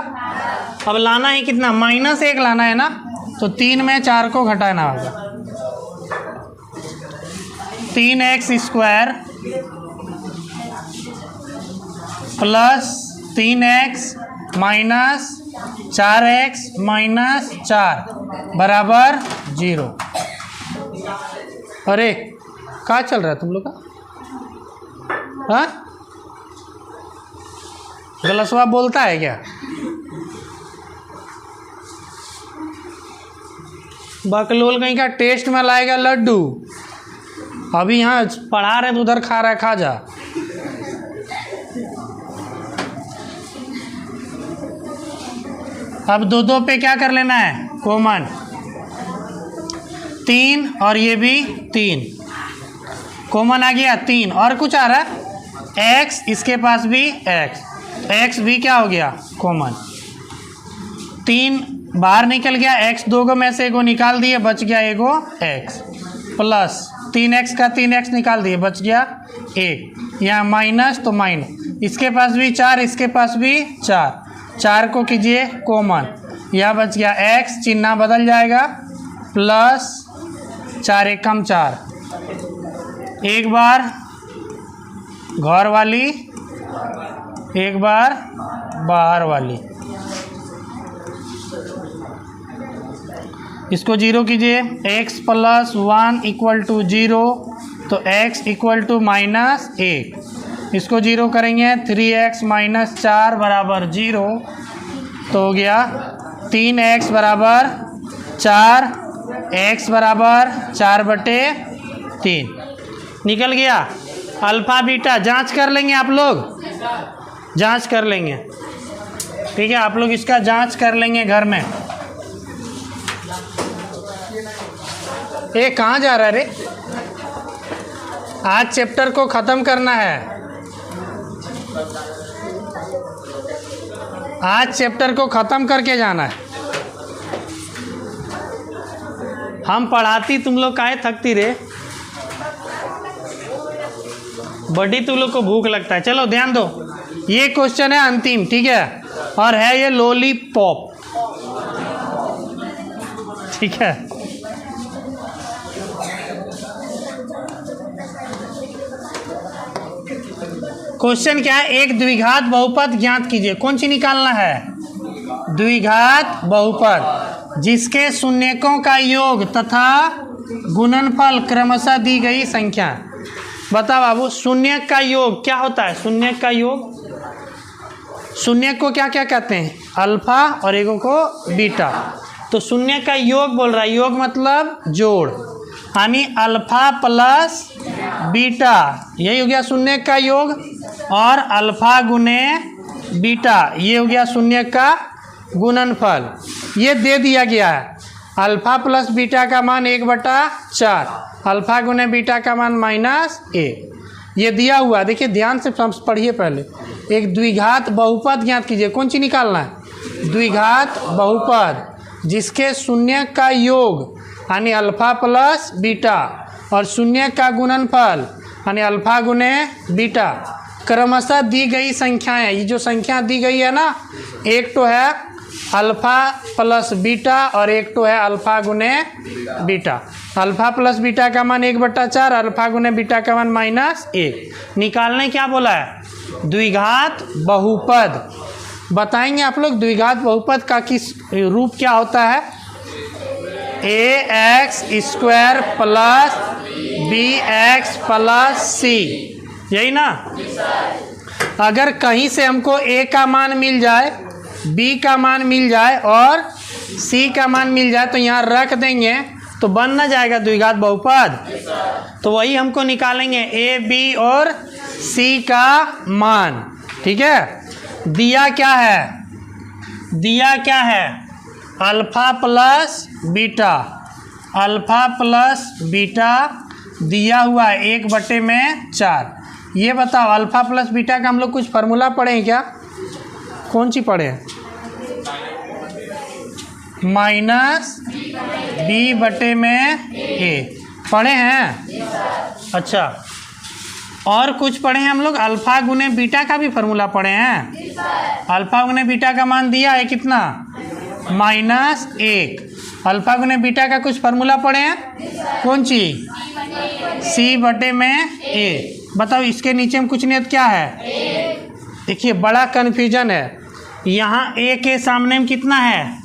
अब लाना है कितना, -1 लाना है ना, तो 3 में 4 को घटाना होगा। 3x² plus 3x minus 4x minus 4 बराबर 0। अरे क्या चल रहा है तुम लोग का, हाँ गलसवा बोलता है क्या? बकलोल कहीं का टेस्ट में लाएगा लड्डू। अभी यहाँ पढ़ा रहे तो उधर खा रहा है, खा जा। अब 2 पे क्या कर लेना है, कॉमन। 3 और ये भी 3 कॉमन आ गया, 3 और कुछ आ रहा है x, इसके पास भी x भी क्या हो गया, कॉमन। 3 बाहर निकल गया, x 2 को में से एगो निकाल दिए, बच गया एगो x, प्लस 3x का 3x निकाल दिए, बच गया 1। यहाँ माइनस तो माइनस, इसके पास भी 4, इसके पास भी 4 को कीजिए कॉमन, यह बच गया x, चिन्ह बदल जाएगा, प्लस 4 एकम 4। एक बार घर वाली, एक बार बाहर वाली, इसको 0 कीजिए। x + 1 = 0, तो x = -1। इसको 0 करेंगे, 3x - 4 बराबर 0, तो हो गया 3x बराबर 4, x बराबर 4/3 निकल गया। अल्फ़ा बीटा जांच कर लेंगे, आप लोग जांच कर लेंगे, ठीक है, आप लोग इसका जांच कर लेंगे घर में। ये कहाँ जा रहा है रे, आज चैप्टर को ख़त्म करना है, आज चैप्टर को ख़त्म करके जाना है। हम पढ़ाती, तुम लोग काहे थकती रे, बड़ी तुम लोग को भूख लगता है। चलो ध्यान दो, ये क्वेश्चन है अंतिम, ठीक है, और है ये लॉलीपॉप, ठीक है। क्वेश्चन क्या है, एक द्विघात बहुपद ज्ञात कीजिए। कौन सी निकालना है, द्विघात बहुपद जिसके शून्यकों का योग तथा गुणनफल क्रमशः दी गई संख्या। बता बाबू, शून्यक का योग क्या होता है, शून्यक का योग, शून्यक को क्या क्या कहते हैं, अल्फा और एगो को बीटा। तो शून्यक का योग बोल रहा है, योग मतलब जोड़, यानी अल्फा प्लस बीटा, यही हो गया शून्यक का योग, और अल्फा गुने बीटा ये हो गया शून्यक का गुणनफल। ये दे दिया गया है, अल्फा प्लस बीटा का मान 1/4, अल्फा गुने बीटा का मान -1, ये दिया हुआ। देखिए ध्यान से पढ़िए, पहले एक द्विघात बहुपद ज्ञात कीजिए। कौन सी निकालना है, द्विघात बहुपद जिसके शून्यक का योग यानी अल्फा प्लस बीटा और शून्यक का गुणनफल यानी अल्फा गुने बीटा क्रमशः दी गई संख्याएं। ये जो संख्या दी गई है ना, एक तो है अल्फा प्लस बीटा और एक तो है अल्फा गुने बीटा। अल्फा प्लस बीटा का मान 1/4, अल्फा गुने बीटा का मान -1। निकालने क्या बोला है, द्विघात बहुपद। बताएंगे आप लोग द्विघात बहुपद का किस रूप क्या होता है, ax² plus bx plus c, यही ना। अगर कहीं से हमको a का मान मिल जाए, b का मान मिल जाए और c का मान मिल जाए तो यहाँ रख देंगे तो बन ना जाएगा द्विघात बहुपद। तो वही हमको निकालेंगे a b और c का मान, ठीक है। दिया क्या है, दिया क्या है, alpha plus beta, alpha plus beta दिया हुआ है 1/4। ये बताओ अल्फा प्लस बीटा का हम लोग कुछ फार्मूला पढ़े हैं क्या? कौन सी पढ़े हैं? माइनस b/a पढ़े हैं? अच्छा, और कुछ पढ़े हैं हम लोग? अल्फा गुने बीटा का भी फार्मूला पढ़े हैं। अल्फा गुने बीटा का मान दिया है कितना? -1। अल्फा गुने बीटा का कुछ फार्मूला पढ़े हैं? कौन सी? c/a। बताओ इसके नीचे में कुछ नियत क्या है? देखिए बड़ा कन्फ्यूजन है। यहाँ a के सामने में कितना है?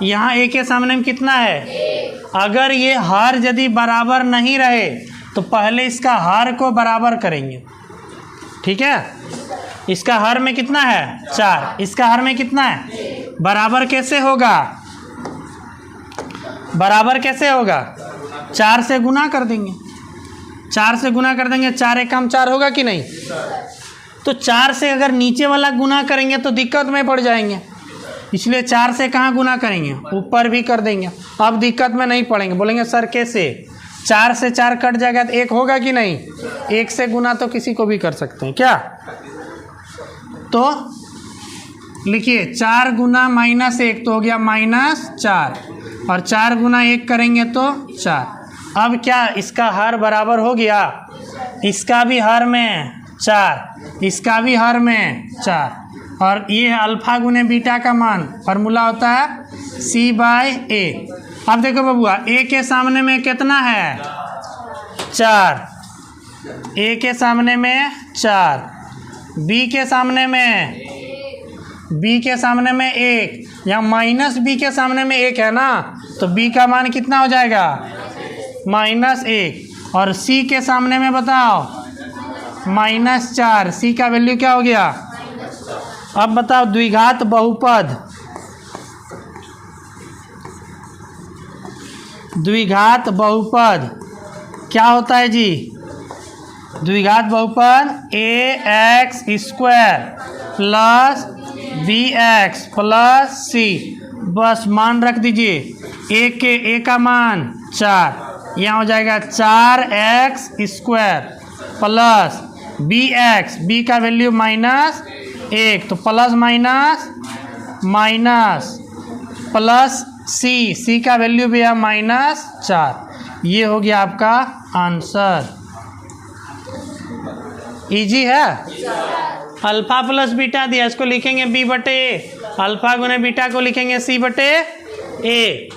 यहाँ a के सामने में कितना है? अगर ये हर यदि बराबर नहीं रहे तो पहले इसका हर को बराबर करेंगे। ठीक है, इसका हर में कितना है? 4। इसका हर में कितना है? बराबर कैसे होगा? बराबर कैसे होगा? 4 से गुना कर देंगे। 4 से गुना कर देंगे, 4 एक कम 4 होगा कि नहीं? तो 4 से अगर नीचे वाला गुना करेंगे तो दिक्कत में पड़ जाएंगे, इसलिए 4 से कहाँ गुना करेंगे? ऊपर भी कर देंगे। अब दिक्कत में नहीं पड़ेंगे। बोलेंगे सर कैसे? 4 से 4 कट जाएगा तो 1 होगा कि नहीं? 1 से गुना तो किसी को भी कर सकते हैं क्या? तो लिखिए 4 गुना -1 तो हो गया -4, और 4 गुना 1 करेंगे तो 4। अब क्या इसका हर बराबर हो गया? इसका भी हर में 4, इसका भी हर में 4, और ये अल्फा गुने बीटा का मान फार्मूला होता है c/a। अब देखो बबुआ, a के सामने में कितना है? 4। a के सामने में 4, b के सामने में 1, या -b के सामने में 1 है ना, तो b का मान कितना हो जाएगा? -1। और c के सामने में बताओ -4, c का वैल्यू क्या हो गया? अब बताओ द्विघात बहुपद, द्विघात बहुपद क्या होता है जी? द्विघात बहुपद ax² plus bx plus c। बस मान रख दीजिए, a का मान 4, यहाँ हो जाएगा 4x² प्लस bx, b का वैल्यू -1, तो प्लस माइनस प्लस c का वैल्यू भी है -4। ये हो गया आपका आंसर। इजी है। अल्फा प्लस बीटा दिया, इसको लिखेंगे b/a। अल्फा गुने बीटा को लिखेंगे c/a,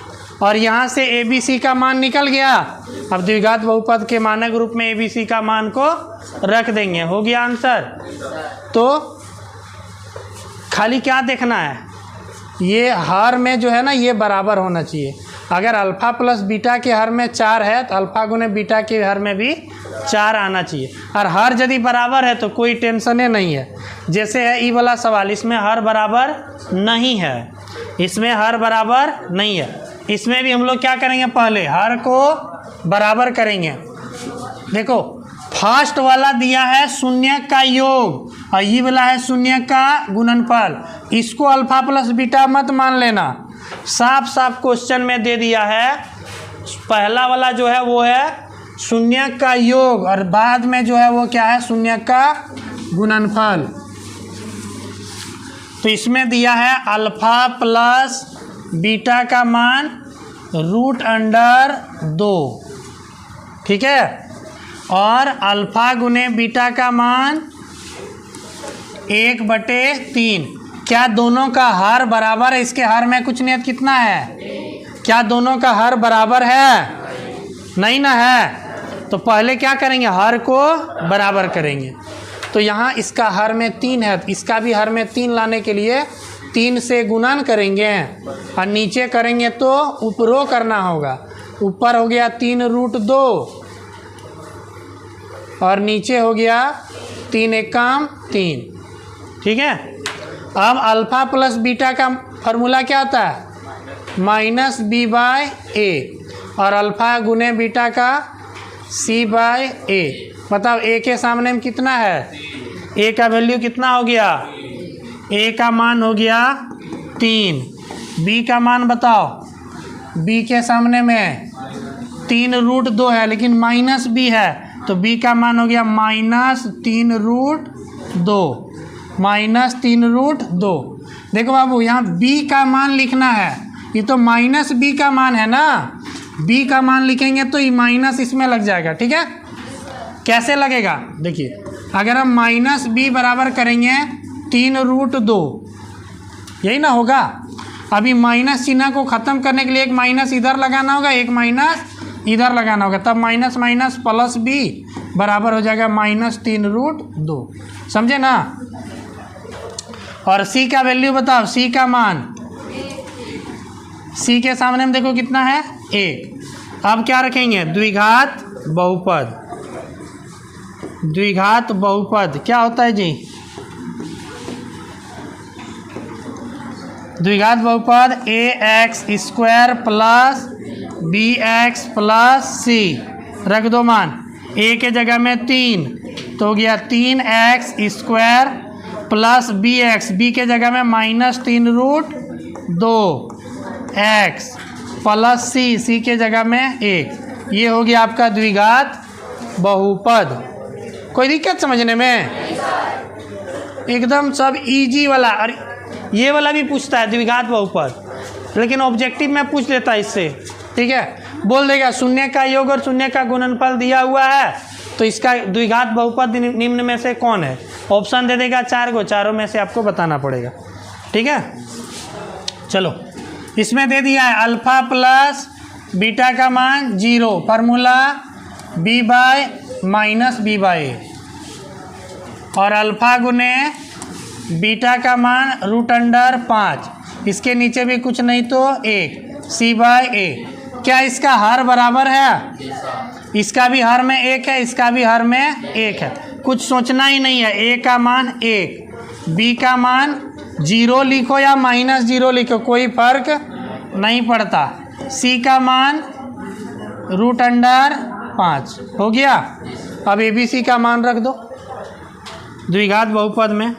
और यहाँ से ABC का मान निकल गया। अब द्विघात बहुपद के मानक रूप में ABC का मान को रख देंगे। हो गया आंसर। तो खाली क्या देखना है? ये हर में जो है ना, ये बराबर होना चाहिए। अगर अल्फा प्लस बीटा के हर में 4 है तो अल्फा गुने बीटा के हर में भी 4 आना चाहिए। और हर यदि बराबर है तो कोई टेंशन नहीं है। जैसे है ई वाला सवाल, इसमें हर बराबर नहीं है, इसमें हर बराबर नहीं है। इसमें भी हम लोग क्या करेंगे? पहले हर को बराबर करेंगे। देखो फर्स्ट वाला दिया है शून्य का योग, और ये वाला है शून्य का गुणनफल। इसको अल्फा प्लस बीटा मत मान लेना, साफ साफ क्वेश्चन में दे दिया है। पहला वाला जो है वो है शून्य का योग, और बाद में जो है वो क्या है? शून्य का गुणनफल। तो इसमें दिया है अल्फा प्लस बीटा का मान √2, ठीक है, और अल्फा गुने बीटा का मान 1/3। क्या दोनों का हर बराबर है? इसके हर में कुछ नियत कितना है? क्या दोनों का हर बराबर है? नहीं ना है। तो पहले क्या करेंगे? हर को बराबर करेंगे। तो यहाँ इसका हर में 3 है, इसका भी हर में 3 लाने के लिए 3 से गुणन करेंगे, और नीचे करेंगे तो ऊपरों करना होगा। ऊपर हो गया 3√2, और नीचे हो गया 3 एकम 3, ठीक है। अब अल्फा प्लस बीटा का फॉर्मूला क्या होता है? -b/a, और अल्फा गुने बीटा का c/a। बताओ a के सामने में कितना है? a का वैल्यू कितना हो गया? a का मान हो गया 3। b का मान बताओ, b के सामने में 3√2 है, लेकिन माइनस बी है, तो बी का मान हो गया -3√2, -3√2। देखो बाबू, यहाँ बी का मान लिखना है, ये तो माइनस बी का मान है ना, बी का मान लिखेंगे तो ये माइनस इसमें लग जाएगा, ठीक है। कैसे लगेगा देखिए, अगर हम माइनस बी बराबर करेंगे 3√2, यही ना होगा। अभी माइनस चिन्ह को ख़त्म करने के लिए एक माइनस इधर लगाना होगा, एक माइनस इधर लगाना होगा, तब माइनस माइनस प्लस बी बराबर हो जाएगा -3√2, समझे ना। और सी का वैल्यू बताओ, सी का मान, सी के सामने में देखो कितना है 1। अब क्या रखेंगे, द्विघात बहुपद। द्विघात बहुपद क्या होता है जी, द्विघात बहुपद ax² plus bx plus c, रख दो मान, a के जगह में 3 तो हो गया 3x² प्लस bx, b के जगह में -3√2x प्लस c के जगह में 1। ये हो गया आपका द्विघात बहुपद। कोई दिक्कत समझने में, एकदम सब इजी वाला। और ये वाला भी पूछता है द्विघात बहुपद, लेकिन ऑब्जेक्टिव में पूछ लेता है इससे, ठीक है। बोल देगा शून्य का योग और शून्य का गुणनफल दिया हुआ है, तो इसका द्विघात बहुपद निम्न में से कौन है। ऑप्शन दे देगा 4 को, चारों में से आपको बताना पड़ेगा, ठीक है। चलो, इसमें दे दिया है अल्फा प्लस बीटा का मान 0, फार्मूला b/-b/a, और अल्फा गुने बीटा का मान √5, इसके नीचे भी कुछ नहीं तो 1, c/a। क्या इसका हर बराबर है, इसका भी हर में 1 है, इसका भी हर में 1 है, कुछ सोचना ही नहीं है। a का मान 1, b का मान 0 लिखो या -0 लिखो, कोई फर्क नहीं पड़ता, c का मान √5 हो गया। अब abc का मान रख दो द्विघात बहुपद में।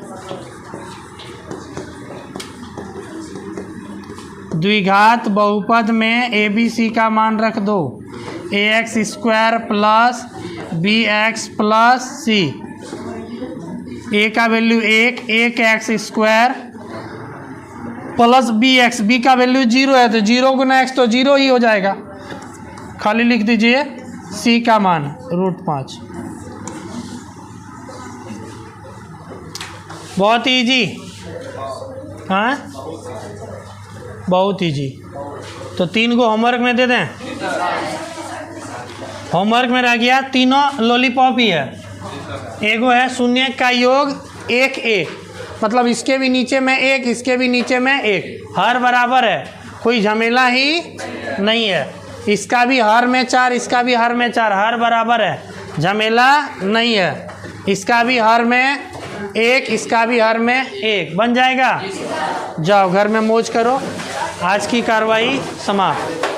द्विघात बहुपद में abc का मान रख दो, ax² plus bx plus c। a का value 1, 1x² plus bx, b का वैल्यू 0 है तो 0 गुना x तो 0 ही हो जाएगा, खाली लिख दीजिए c का मान √5। बहुत इजी, हाँ बहुत इजी। तो 3 को होमवर्क में दे दें, होमवर्क में रह गया, तीनों लॉलीपॉप ही है। एगो है शून्य का योग 1 1, मतलब इसके भी नीचे में 1, इसके भी नीचे में 1, हर बराबर है, कोई झमेला ही नहीं है। इसका भी हर में 4, इसका भी हर में 4, हर बराबर है, झमेला नहीं है। इसका भी हर में 1, इसका भी हर में 1, बन जाएगा। जाओ घर में मौज करो, आज की कार्रवाई समाप्त।